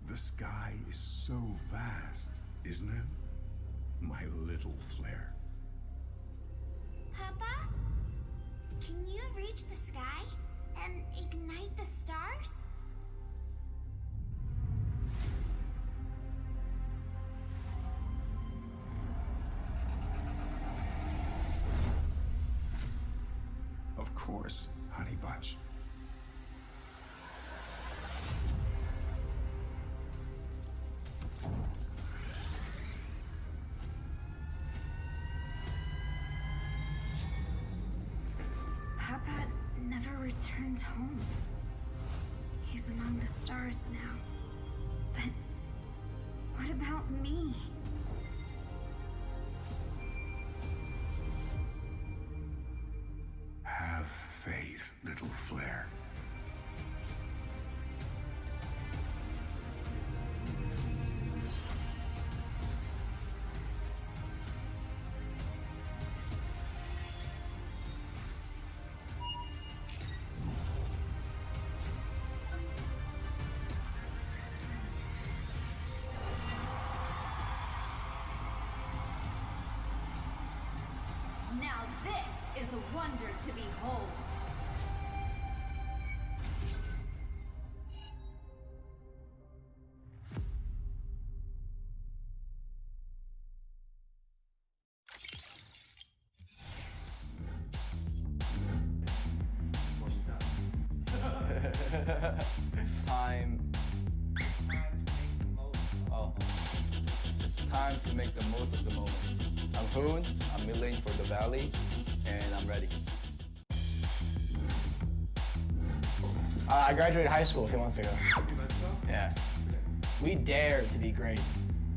The sky is so vast, isn't it? My little flare. Papa? Can you reach the sky and ignite the stars? Of course, honey bunch. Papa never returned home. He's among the stars now. But what about me? Have faith, little flare. Now this is a wonder to behold. Time. Oh, it's time to make the most of the moment. I'm Hoon, I'm milling for the valley, and I'm ready. I graduated high school a few months ago. Yeah. We dare to be great.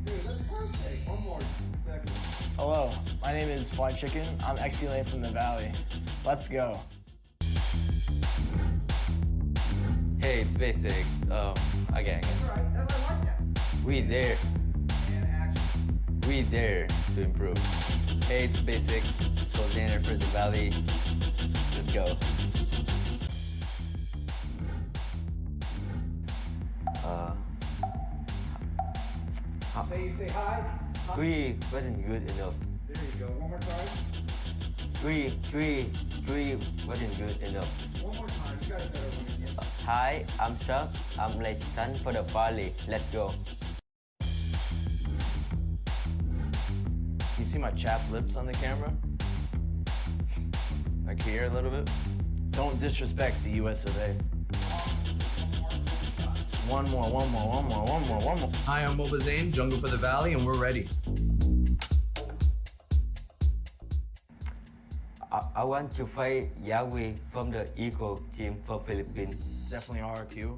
Dude, that's perfect. One more second. Hello, my name is Fly Chicken. I'm XP Lane from the Valley. Let's go. Hey, it's basic. Again. That's right. That's I like that. We dare. And action. We dare to improve. Hey, it's basic. Coordinator for the Valley. Let's go. Say hi. Hi. 3 wasn't good enough. There you go. One more time. 3 wasn't good enough. One more time. You got a better one again. Hi, I'm Chuck. I'm Legend for the Valley. Let's go. You see my chapped lips on the camera? Like here a little bit? Don't disrespect the US of A. One more. Hi, I'm Moba Zane, Jungle for the Valley, and we're ready. I want to fight Yahweh from the Eagle team from Philippines. Definitely RRQ.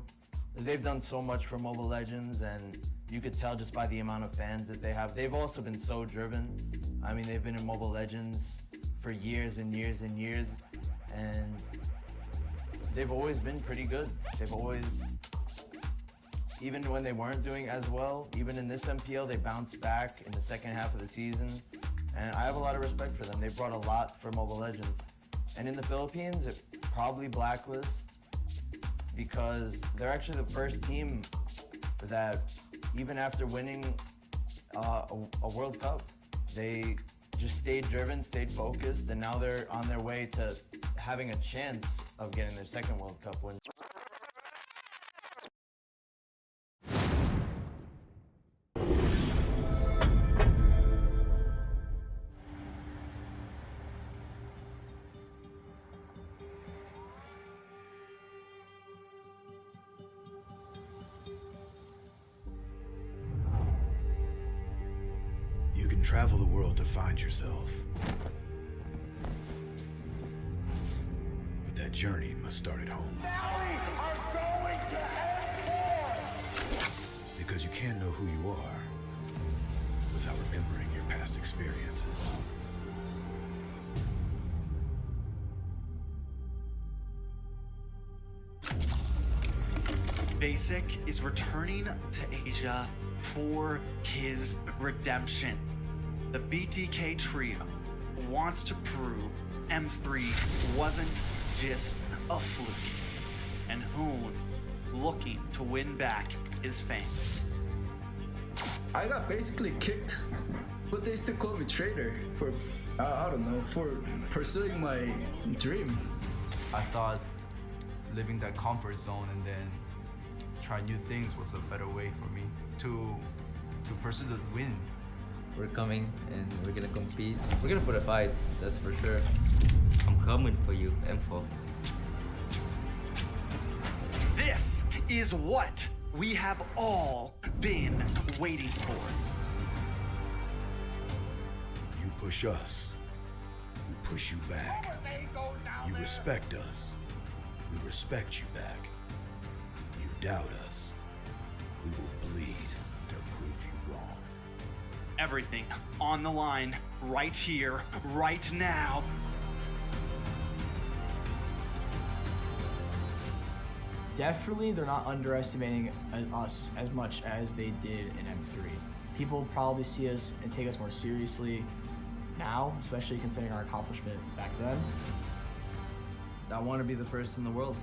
They've done so much for Mobile Legends, and you could tell just by the amount of fans that they have. They've also been so driven. I mean, they've been in Mobile Legends for years and years and years, and they've always been pretty good. They've always, even when they weren't doing as well, even in this MPL, they bounced back in the second half of the season. And I have a lot of respect for them. They brought a lot for Mobile Legends. And in the Philippines, it probably blacklist because they're actually the first team that, even after winning a World Cup, they just stayed driven, stayed focused, and now they're on their way to having a chance of getting their second World Cup win. You can travel the world to find yourself. But that journey must start at home. Because you can't know who you are without remembering your past experiences. Basic is returning to Asia for his redemption. The BTK trio wants to prove M3 wasn't just a fluke, and Hoon looking to win back his fame. I got basically kicked, but they still call me traitor for, I don't know, for pursuing my dream. I thought living that comfort zone and then try new things was a better way for me to pursue the win. We're coming and we're gonna compete. We're gonna put a fight, that's for sure. I'm coming for you, M4. This is what we have all been waiting for. You push us, we push you back. You respect us, we respect you back. You doubt us, we will bleed to prove you wrong. Everything on the line, right here, right now. Definitely, they're not underestimating us as much as they did in M3. People probably see us and take us more seriously now, especially considering our accomplishment back then. I want to be the first in the world.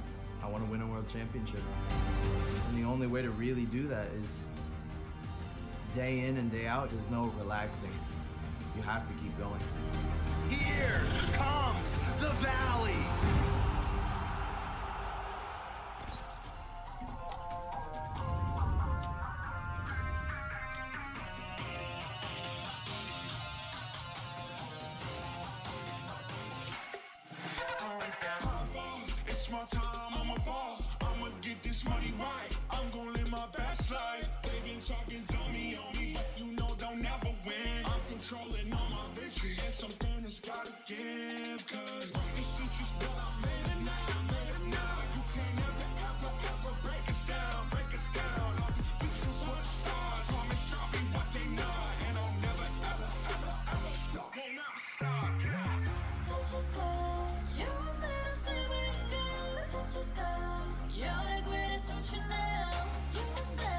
I want to win a world championship. And the only way to really do that is day in and day out. There's no relaxing. You have to keep going. Here comes the Valley. It's my time, I'm a ball. I'ma get this money right. I'm gonna live my best life. They've been talking to me on me, but you know they'll never win. I'm controlling all my victories, and something has gotta give. Cause this is just what I made it now, You can't ever break us down, All these bitches are stars, call me shopping what they not, and I'll never ever stop. Won't never stop, yeah. Touch your sky, you're made of silver and gold. Touch your sky, you're the greatest, don't you know? You and I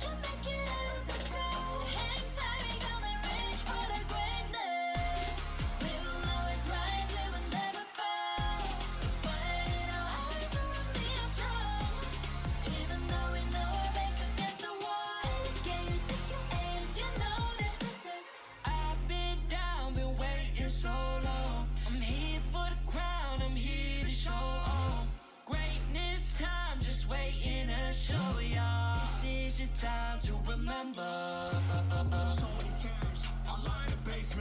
can make it out of the cold. Hang tight, we gonna reach for the greatness. We will always rise, we will never fall. Fight in our hearts, and we'll be strong. Even though we know our backs against the wall. Can you take your aim? You know that this is. I've been down, been waiting so long. I'm here for the crown, I'm here to show off. Greatness time, just waiting to show y'all. This is your time to remember. So many times I lie to base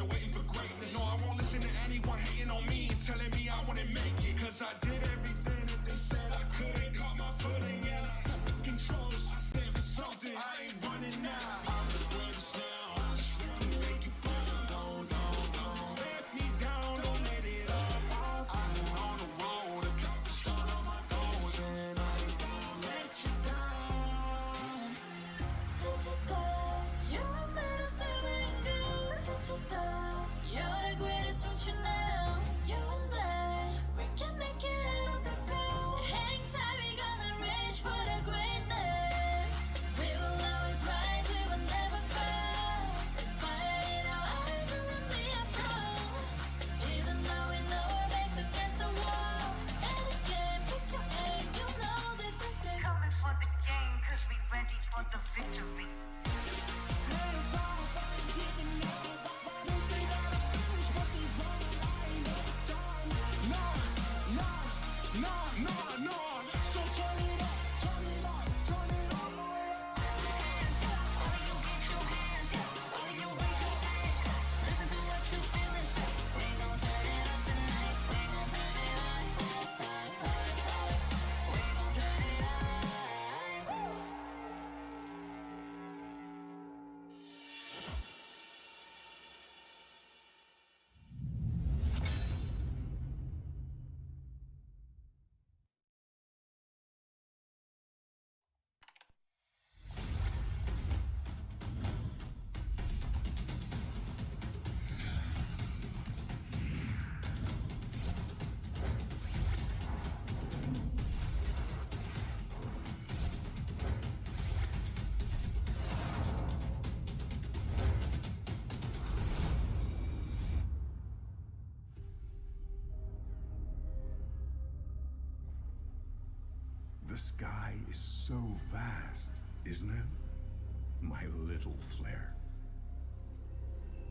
The sky is so vast, isn't it? My little flare.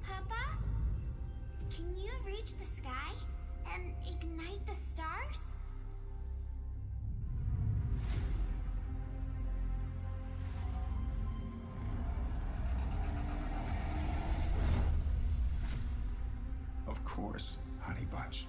Papa? Can you reach the sky and ignite the stars? Of course, honey bunch.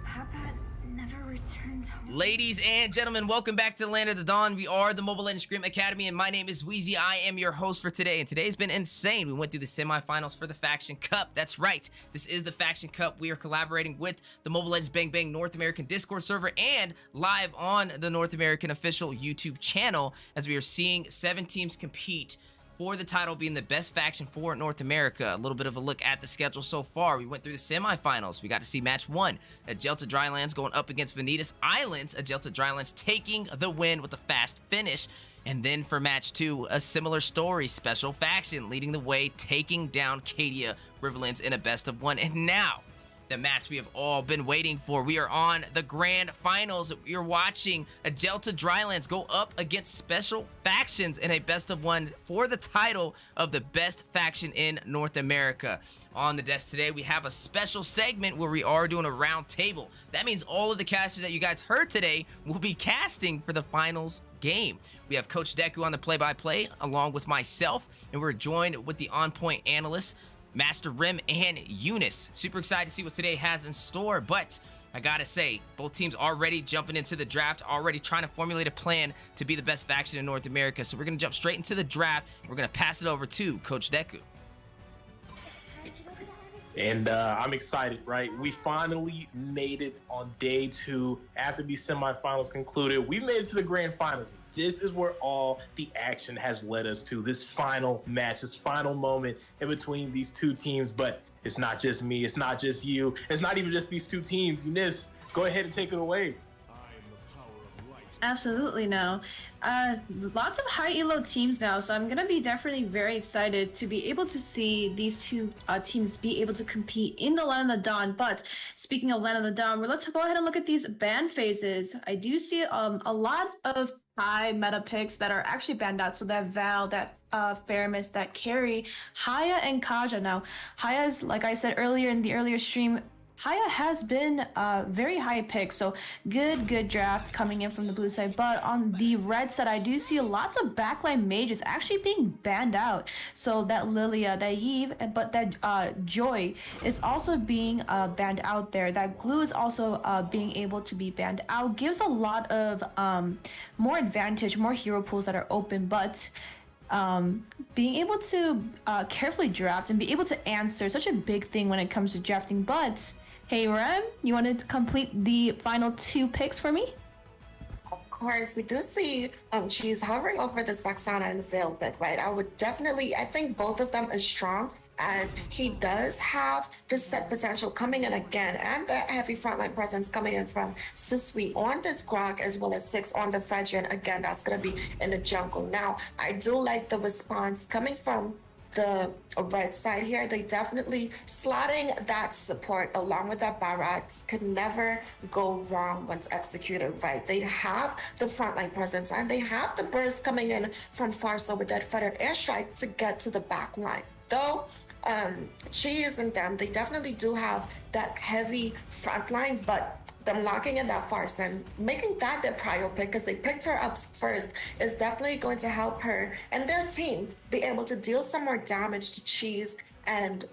Papa never returned home. Ladies and gentlemen, welcome back to the Land of the Dawn. We are the Mobile Legends Scrim Academy, and my name is Wheezy. I am your host for today, and today's been insane. We went through the semifinals for the Faction Cup. That's right, this is the Faction Cup. We are collaborating with the Mobile Legends Bang Bang North American Discord server and live on the North American official YouTube channel as we are seeing 7 teams compete for the title, being the best faction for North America. A little bit of a look at the schedule so far. We went through the semifinals. We got to see match 1, Agelta Drylands going up against Vonetis Islands. Agelta Drylands taking the win with a fast finish. And then for match 2, a similar story. Special faction leading the way, taking down Cadia Riverlands in a best of 1. And now, the match we have all been waiting for. We are on the grand finals. You're watching Agelta Drylands go up against Special Factions in a best of 1 for the title of the best faction in North America. On the desk today, we have a special segment where we are doing a round table. That means all of the casters that you guys heard today will be casting for the finals game. We have Coach Deku on the play-by-play along with myself, and we're joined with the on-point analysts, Master Rim and Eunice. Super excited to see what today has in store, but I gotta say, both teams already jumping into the draft, already trying to formulate a plan to be the best faction in North America. So we're gonna jump straight into the draft. We're gonna pass it over to Coach Deku. And I'm excited, right? We finally made it on day 2 after these semifinals concluded. We made it to the grand finals. This is where all the action has led us to, this final match, this final moment in between these 2 teams. But it's not just me, it's not just you, it's not even just these 2 teams. Eunice, go ahead and take it away. Absolutely no. Lots of high elo teams now, so I'm gonna be definitely very excited to be able to see these 2 teams be able to compete in the Land of the Dawn. But speaking of Land of the Dawn, let's go ahead and look at these ban phases. I do see a lot of high meta picks that are actually banned out. So that Val, that Faramis, that Carry, Haya, and Cadia. Now, Haya's, like I said earlier in the earlier stream, Haya has been a very high pick, so good drafts coming in from the blue side. But on the red side, I do see lots of backline mages actually being banned out. So that Lilia, that Eve, but that Joy is also being banned out there. That Glue is also being able to be banned out. Gives a lot of more advantage, more hero pools that are open, but being able to carefully draft and be able to answer such a big thing when it comes to drafting. But hey, Rem, you want to complete the final 2 picks for me? Of course, we do see she's hovering over this Vexana and Veil bit, right? I think both of them are strong, as he does have the set potential coming in again, and the heavy frontline presence coming in from Sisui on this Grog, as well as 6 on the Fedrian. Again, that's going to be in the jungle. Now, I do like the response coming from the red side here. They definitely slotting that support along with that Barats could never go wrong once executed right. They have the frontline presence, and they have the burst coming in from Farsa with that feathered airstrike to get to the back line. Though Cheese and them, they definitely do have that heavy front line, but them locking in that Farsa and making that their prior pick, because they picked her up first, is definitely going to help her and their team be able to deal some more damage to Cheese and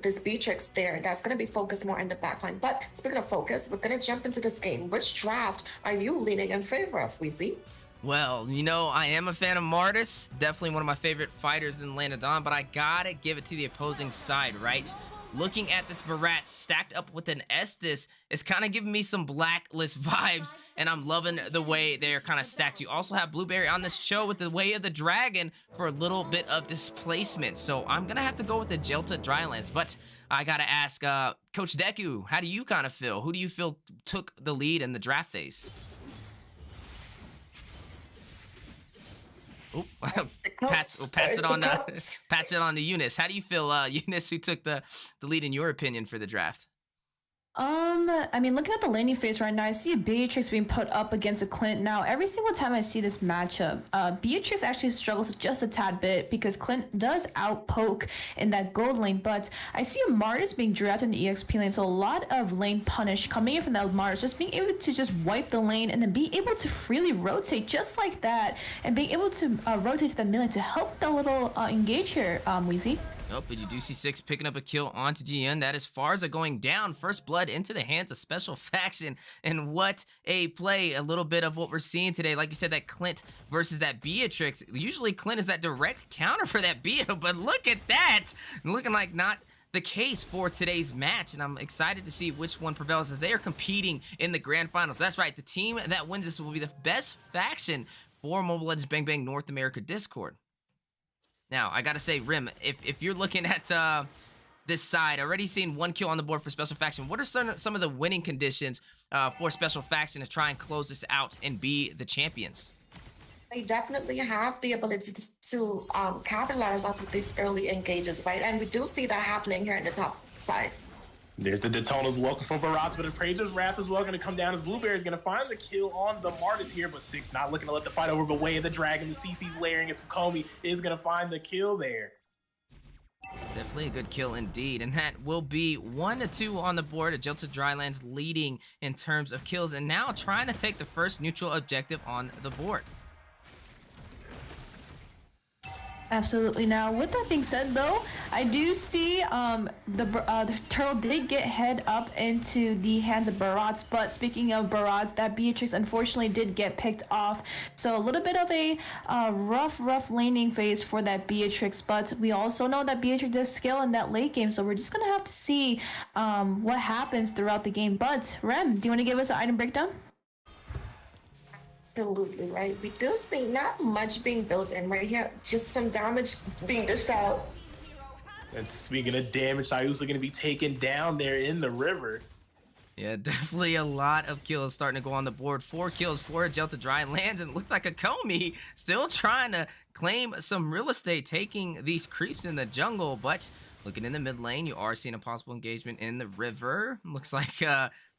this Beatrix there. That's going to be focused more in the backline. But speaking of focus, we're going to jump into this game. Which draft are you leaning in favor of, Weezy? Well, you know, I am a fan of Martis, definitely one of my favorite fighters in Land of Dawn, but I gotta give it to the opposing side, right? Looking at this Barat stacked up with an Estus, it's kind of giving me some Blacklist vibes, and I'm loving the way they're kind of stacked. You also have Blueberry on this show with the Way of the Dragon for a little bit of displacement, so I'm gonna have to go with the Agelta Drylands. But I gotta ask, Coach Deku, how do you kind of feel? Who do you feel took the lead in the draft phase? Oop. We'll pass it on pass it on to Eunice. How do you feel, Eunice, who took the lead in your opinion for the draft? I mean, looking at the laning phase right now, I see Beatrix being put up against a Clint. Now, every single time I see this matchup, Beatrix actually struggles just a tad bit because Clint does outpoke in that gold lane, but I see a Martis being drafted in the EXP lane, so a lot of lane punish coming in from that Martis, just being able to just wipe the lane and then be able to freely rotate just like that, and being able to rotate to the mid lane to help the little engage here, Weezy. Nope, but you do see Six picking up a kill onto GN. That is Farza going down. First blood into the hands of Special Faction. And what a play. A little bit of what we're seeing today. Like you said, that Clint versus that Beatrix. Usually Clint is that direct counter for that Bea, but look at that. Looking like not the case for today's match. And I'm excited to see which one prevails as they are competing in the grand finals. That's right. The team that wins this will be the best faction for Mobile Legends Bang Bang North America Discord. Now, I gotta say, Rim, if you're looking at this side, already seeing 1 kill on the board for Special Faction, what are some of the winning conditions for Special Faction to try and close this out and be the champions? They definitely have the ability to capitalize off of these early engages, right? And we do see that happening here in the top side. There's the Daytona's welcome from Barats, but Appraiser's Wrath as well going to come down as Blueberry is going to find the kill on the Martis here, but Six not looking to let the fight over, but Way of the Dragon, the CC's layering as Comey is going to find the kill there. Definitely a good kill indeed, and that will be 1-2 on the board. Agelta Drylands leading in terms of kills, and now trying to take the first neutral objective on the board. Absolutely. Now, with that being said, though, I do see the turtle did get head up into the hands of Barats. But speaking of Barats, that Beatrix unfortunately did get picked off. So a little bit of a rough laning phase for that Beatrix. But we also know that Beatrix does scale in that late game. So we're just going to have to see what happens throughout the game. But Rem, do you want to give us an item breakdown? Absolutely, right. We do see not much being built in right here, just some damage being dished out. And speaking of damage, Ayusa going to be taken down there in the river. Yeah, definitely a lot of kills starting to go on the board. 4 kills for Agelta Drylands, and it looks like a Comey still trying to claim some real estate, taking these creeps in the jungle, but looking in the mid lane, you are seeing a possible engagement in the river. Looks like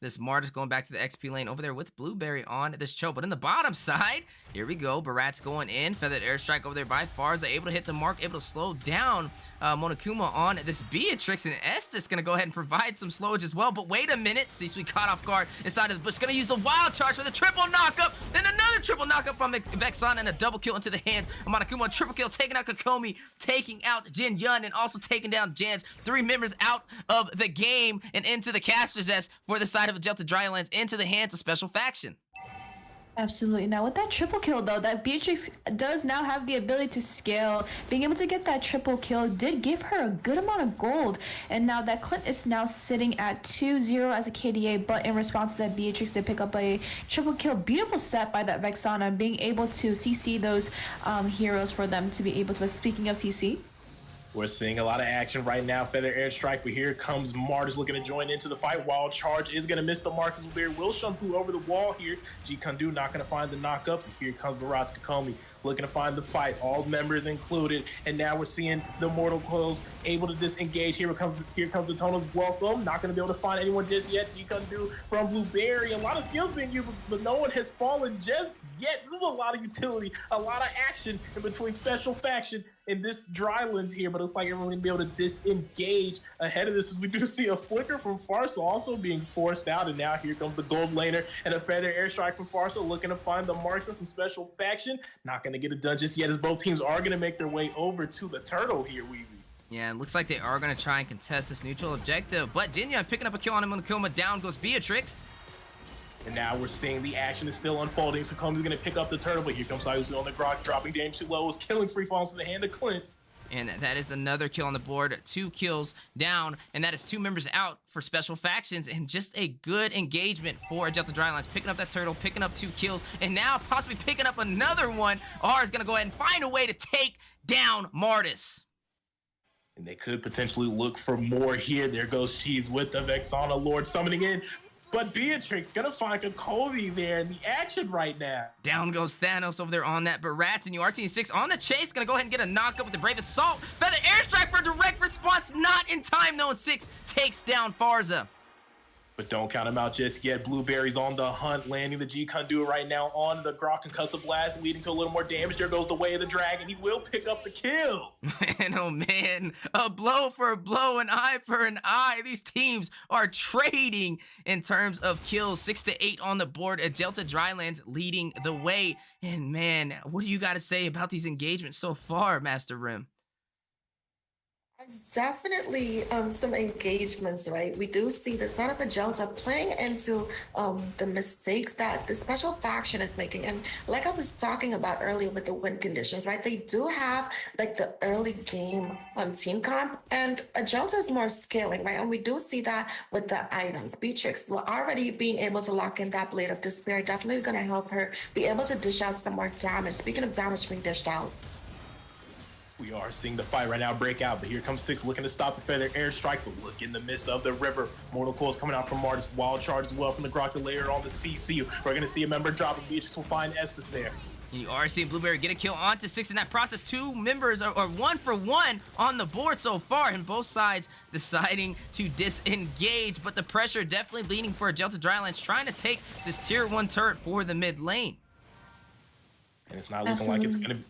this Martis going back to the XP lane over there with Blueberry on this choke. But in the bottom side, here we go. Barats going in. Feathered airstrike over there by Farza. Able to hit the mark. Able to slow down Monokuma on this Beatrix. And Estes going to go ahead and provide some slowage as well. But wait a minute. C-Suite caught off guard inside of the bush. Going to use the wild charge for the triple knockup. Then another triple knockup from Vexana and a double kill into the hands of Monokuma. Triple kill taking out Kokomi. Taking out Jin Yun. And also taking down Jan's 3 members out of the game and into the caster's S for the side of Agelta Drylands, into the hands of Special Faction. Absolutely. Now with that triple kill though, that Beatrix does now have the ability to scale. Being able to get that triple kill did give her a good amount of gold. And now that Clint is now sitting at 2-0 as a KDA, but in response to that Beatrix, they pick up a triple kill. Beautiful set by that Vexana, being able to CC those heroes for them to be able to. But speaking of CC, we're seeing a lot of action right now. Feather airstrike, but here comes Martis looking to join into the fight. Wild charge is going to miss the mark. Blueberry will shampoo over the wall here. G Kundu not going to find the knockup. Here comes Barats Kokomi looking to find the fight. All members included. And now we're seeing the Mortal Coils able to disengage. Here comes the Tono's welcome. Not going to be able to find anyone just yet. G Kundu from Blueberry. A lot of skills being used, but no one has fallen just yet. This is a lot of utility, a lot of action in between Special Faction and this Drylands here, but it looks like everyone's gonna be able to disengage ahead of this as we do see a flicker from Farsa also being forced out, and now here comes the gold laner and a feather airstrike from Farsa looking to find the marksman from Special Faction. Not gonna get it done just yet as both teams are gonna make their way over to the turtle here, Weezy. Yeah, it looks like they are gonna try and contest this neutral objective, but Jinya picking up a kill on him. Monokuma, down goes Beatrix. And now we're seeing the action is still unfolding. So Combs is going to pick up the turtle, but here comes Ayusu on the grok, dropping damage too low. Killing spree falls to the hand of Clint. And that is another kill on the board. 2 kills down, and that is 2 members out for Special Factions, and just a good engagement for Agelta Drylands. Picking up that turtle, picking up 2 kills, and now possibly picking up another one. R is going to go ahead and find a way to take down Martis. And they could potentially look for more here. There goes Cheese with the Vexana Lord summoning in. But Beatrix gonna find Kobe there in the action right now. Down goes Thanos over there on that Barat, and you are seeing 6 on the chase. Gonna go ahead and get a knockup with the Brave Assault. Feather airstrike for a direct response, not in time though, and 6 takes down Farza. But don't count him out just yet. Blueberry's on the hunt, landing the G-Conduit right now on the Grok Concussive Blast, leading to a little more damage. There goes the Way of the Dragon. He will pick up the kill. Man, oh man, a blow for a blow, an eye for an eye. These teams are trading in terms of kills. 6 to 8 on the board. Agelta Drylands leading the way. And man, what do you got to say about these engagements so far, Master Rim? It's definitely some engagements, right? We do see the son of Agelta playing into the mistakes that the special faction is making. And like I was talking about earlier with the win conditions, right? They do have like the early game team comp, and Agelta is more scaling, right? And we do see that with the items. Beatrix already being able to lock in that Blade of Despair, definitely going to help her be able to dish out some more damage. Speaking of damage being dished out, we are seeing the fight right now break out, but here comes 6 looking to stop the Feather airstrike, but look in the midst of the river. Mortal Coils coming out from Martis, Wild Charge as well from the Grok layer on the CC. We're going to see a member drop, and Beatrix will find Estes there. You are seeing Blueberry get a kill onto 6 in that process. 2 members are 1 for 1 on the board so far, and both sides deciding to disengage, but the pressure definitely leaning for Agelta Drylands, trying to take this tier 1 turret for the mid lane. And it's not looking like it's going to be...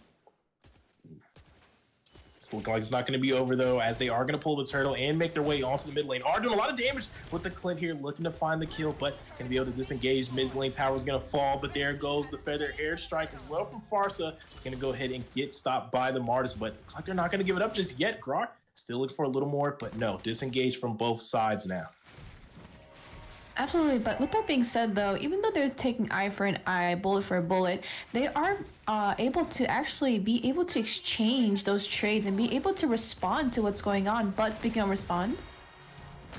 Looking like it's not going to be over though, as they are going to pull the turtle and make their way onto the mid lane. Are doing a lot of damage with the Clint here, looking to find the kill, but going to be able to disengage. Mid lane tower is going to fall, but there goes the Feather airstrike as well from Farsa. Going to go ahead and get stopped by the Martis, but looks like they're not going to give it up just yet. Grok still looking for a little more, but no, disengage from both sides now. Absolutely, but with that being said though, even though they're taking eye for an eye, bullet for a bullet, they are able to actually be able to exchange those trades and be able to respond to what's going on. But speaking of respond,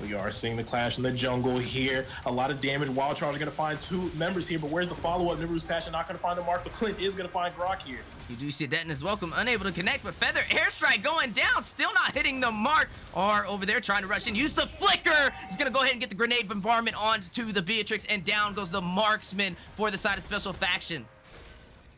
we are seeing the clash in the jungle here. A lot of damage. Wild Charge are going to find 2 members here, but where's the follow-up? Nibiru's Passion not going to find the mark, but Clint is going to find Grok here. You do see Deton is welcome, unable to connect, but Feather airstrike going down, still not hitting the mark. R over there trying to rush in, use the flicker. He's going to go ahead and get the grenade bombardment onto the Beatrix, and down goes the marksman for the side of special faction.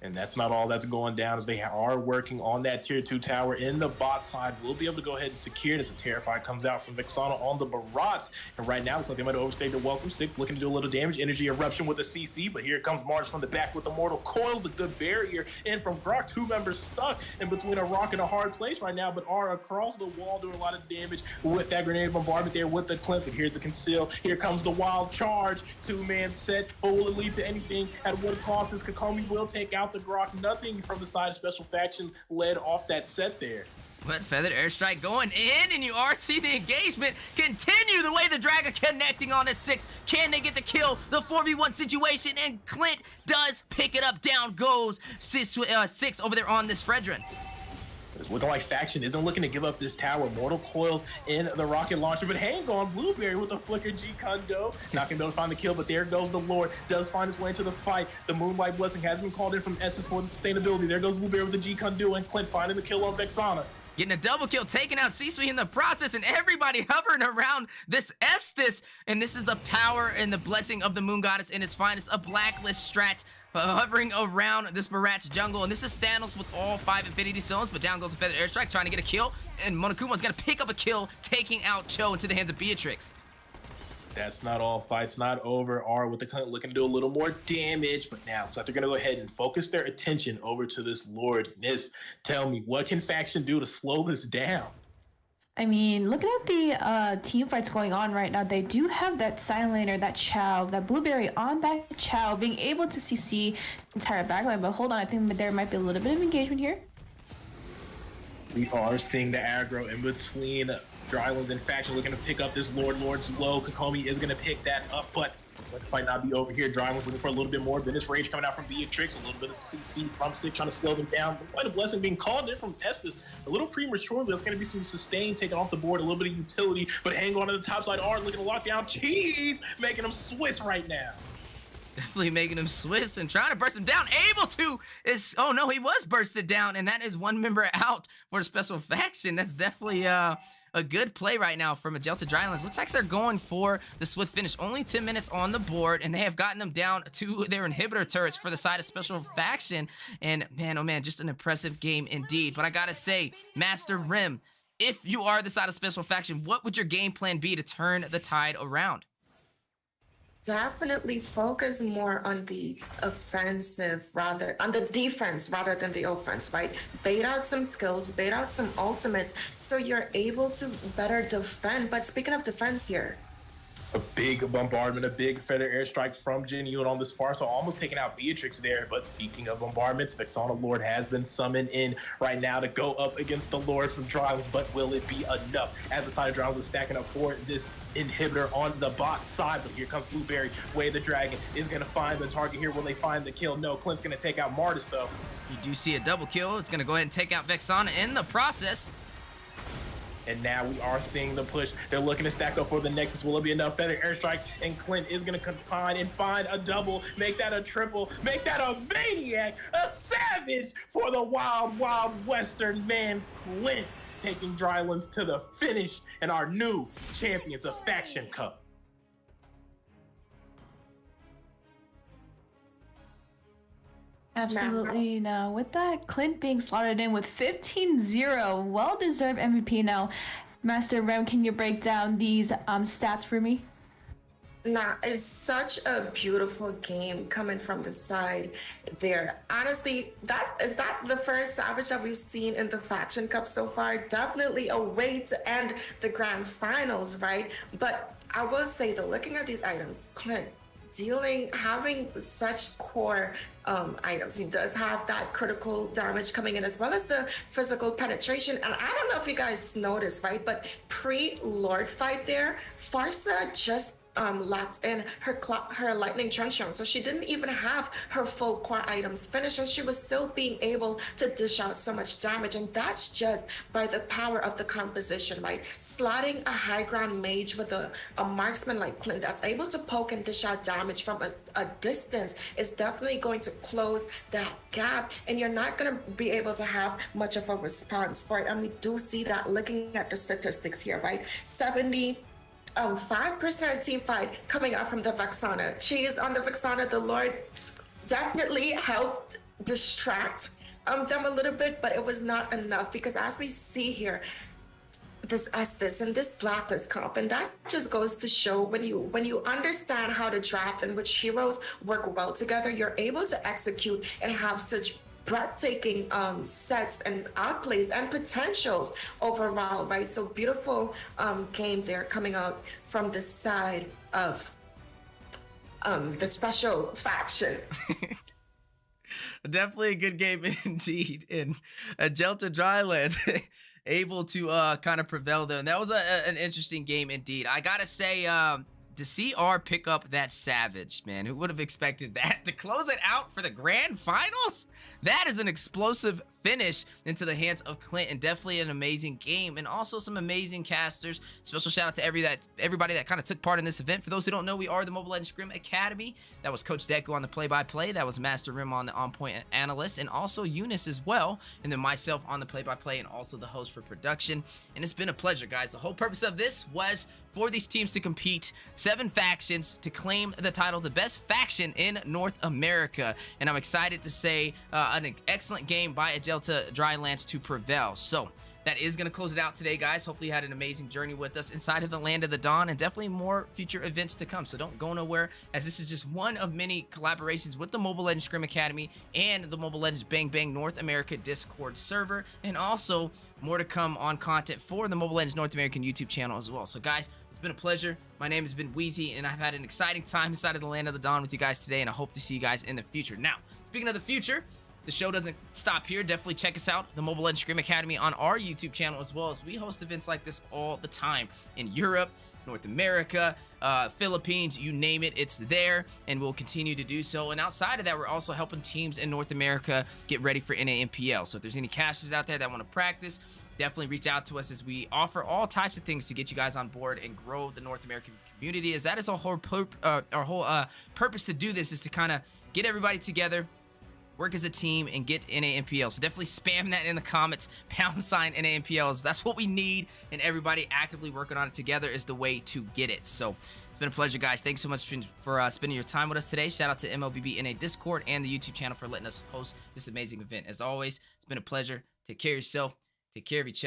And that's not all that's going down, as they are working on that tier 2 tower in the bot side. We'll be able to go ahead and secure it as a Terrified comes out from Vexana on the Barats. And right now, looks like they might have overstayed their welcome. 6 looking to do a little damage. Energy Eruption with a CC, but here comes March from the back with the Mortal Coils. A good barrier in from Grok. 2 members stuck in between a rock and a hard place right now, but are across the wall doing a lot of damage with that grenade bombardment there with the Clint. But here's the Conceal. Here comes the Wild Charge. 2-man set, but will it lead to anything? At what cost is Kokomi will take out the Grok. Nothing from the side of special faction led off that set there. But Feathered airstrike going in, and you are seeing the engagement continue the way the Dragon connecting on a 6. Can they get the kill? The 4v1 situation, and Clint does pick it up. Down goes 6 over there on this Fredrin. It's looking like faction isn't looking to give up this tower. Mortal Coils in the rocket launcher, but hang on, Blueberry with a flicker G-Kondo. Not gonna be able to find the kill, but there goes the Lord. Does find his way into the fight. The Moonlight Blessing has been called in from Essence for the sustainability. There goes Blueberry with the G-Kondo, and Clint finding the kill on Vexana. Getting a double kill, taking out C-Suite in the process, and everybody hovering around this Estes. And this is the power and the blessing of the Moon Goddess in its finest. A blacklist strat hovering around this Barat's jungle. And this is Thanos with all 5 Infinity Stones, but down goes the Feather airstrike, trying to get a kill. And Monokuma's gonna pick up a kill, taking out Cho into the hands of Beatrix. That's not all. Fight's not over. R with the Clint looking to do a little more damage, but now it's like they're going to go ahead and focus their attention over to this Lord. Miss, tell me, what can faction do to slow this down? I mean, looking at the team fights going on right now, they do have that Silent that Chow, that Blueberry on that Chow, being able to CC entire backline. But hold on, I think there might be a little bit of engagement here. We are seeing the aggro in between Drylands and faction looking to pick up this Lord's low. Kokomi is going to pick that up, but looks like the fight not be over here. Drylands looking for a little bit more. Then this rage coming out from Beatrix, a little bit of CC from 6 trying to slow them down. Quite a blessing being called in from Estes. A little prematurely. There's going to be some sustain taken off the board, a little bit of utility, but hang on to the top side. R looking to lock down. Cheese making them Swiss right now. Definitely making him Swiss and trying to burst him down. Able to is, oh no, he was bursted down, and that is 1 member out for a special faction. That's definitely a good play right now from Agelta Drylands. Looks like they're going for the swift finish. Only 10 minutes on the board, and they have gotten them down to their inhibitor turrets for the side of Special Faction. And man, oh man, just an impressive game indeed. But I gotta say, Master Rim, if you are the side of Special Faction, what would your game plan be to turn the tide around? Definitely focus more on the defense rather than the offense, right? Bait out some skills, bait out some ultimates so you're able to better defend. But speaking of defense here, a big bombardment, a big feather airstrike from Genuine on this far, so almost taking out Beatrix there. But speaking of bombardments, Vexana Lord has been summoned in right now to go up against the Lord from Drylands, but will it be enough? As the side of Drylands is stacking up for this inhibitor on the bot side, but here comes Blueberry. Way the Dragon is going to find the target here. Will they find the kill? No, Clint's going to take out Martis, though. You do see a double kill. It's going to go ahead and take out Vexana in the process. And now we are seeing the push. They're looking to stack up for the Nexus. Will it be enough? Feather airstrike, and Clint is going to confine and find a double, make that a triple, make that a maniac, a savage for the wild, wild Western man, Clint, taking Drylands to the finish and our new champions of Faction Cup. Absolutely. Now, with that, Clint being slotted in with 15-0, well-deserved MVP now. Master Rem, can you break down these stats for me? Nah, it's such a beautiful game coming from the side there. Honestly, is that the first Savage that we've seen in the Faction Cup so far? Definitely a way to end the grand finals, right? But I will say, though, looking at these items, Clint, having such core items. He does have that critical damage coming in as well as the physical penetration. And I don't know if you guys noticed, right? But pre-Lord fight there, Farsa just locked in her lightning truncheon, so she didn't even have her full core items finished, and she was still being able to dish out so much damage. And that's just by the power of the composition, right? Slotting a high ground mage with a marksman like Clint that's able to poke and dish out damage from a distance is definitely going to close that gap, and you're not going to be able to have much of a response for it. And we do see that looking at the statistics here, right? 5% team fight coming out from the Vexana. Cheese on the Vexana. The Lord definitely helped distract them a little bit, but it was not enough, because as we see here, this Estes and this Blacklist comp, and that just goes to show when you understand how to draft and which heroes work well together, you're able to execute and have such breathtaking sets and outplays and potentials overall, right? So beautiful game there coming out from the side of the Special Faction. Definitely a good game indeed. And Agelta Drylands able to kind of prevail there. And that was an interesting game indeed. I gotta say, to see R pick up that Savage, man, who would have expected that to close it out for the grand finals? That is an explosive finish into the hands of Clint, and definitely an amazing game, and also some amazing casters. Special shout out to everybody that kind of took part in this event. For those who don't know, we are the Mobile Legends Scrim Academy. That was Coach Deku on the play-by-play. That was Master Rim on the on-point analyst, and also Eunice as well, and then myself on the play-by-play, and also the host for production. And it's been a pleasure, guys. The whole purpose of this was for these teams to compete, 7 factions to claim the title, the best faction in North America. And I'm excited to say an excellent game by Agelta Drylands to prevail. So that is going to close it out today, guys. Hopefully you had an amazing journey with us inside of the Land of the Dawn, and definitely more future events to come. So don't go nowhere, as this is just one of many collaborations with the Mobile Legends Scrim Academy and the Mobile Legends Bang Bang North America Discord server, and also more to come on content for the Mobile Legends North American YouTube channel as well. So guys, it's been a pleasure. My name has been Wheezy, and I've had an exciting time inside of the Land of the Dawn with you guys today, and I hope to see you guys in the future. Now, speaking of the future, the show doesn't stop here. Definitely check us out, the Mobile Legends Scrim Academy, on our YouTube channel, as well as we host events like this all the time in Europe, North America, Philippines, you name it, it's there, and we'll continue to do so. And outside of that, we're also helping teams in North America get ready for NAMPL. So if there's any casters out there that want to practice, definitely reach out to us, as we offer all types of things to get you guys on board and grow the North American community, as that is our whole purpose to do this, is to kind of get everybody together, work as a team, and get NAMPL. So definitely spam that in the comments, # NAMPLs. That's what we need, and everybody actively working on it together is the way to get it. So it's been a pleasure, guys. Thanks so much for spending your time with us today. Shout out to MLBB NA Discord and the YouTube channel for letting us host this amazing event. As always, it's been a pleasure. Take care of yourself. Take care of each other.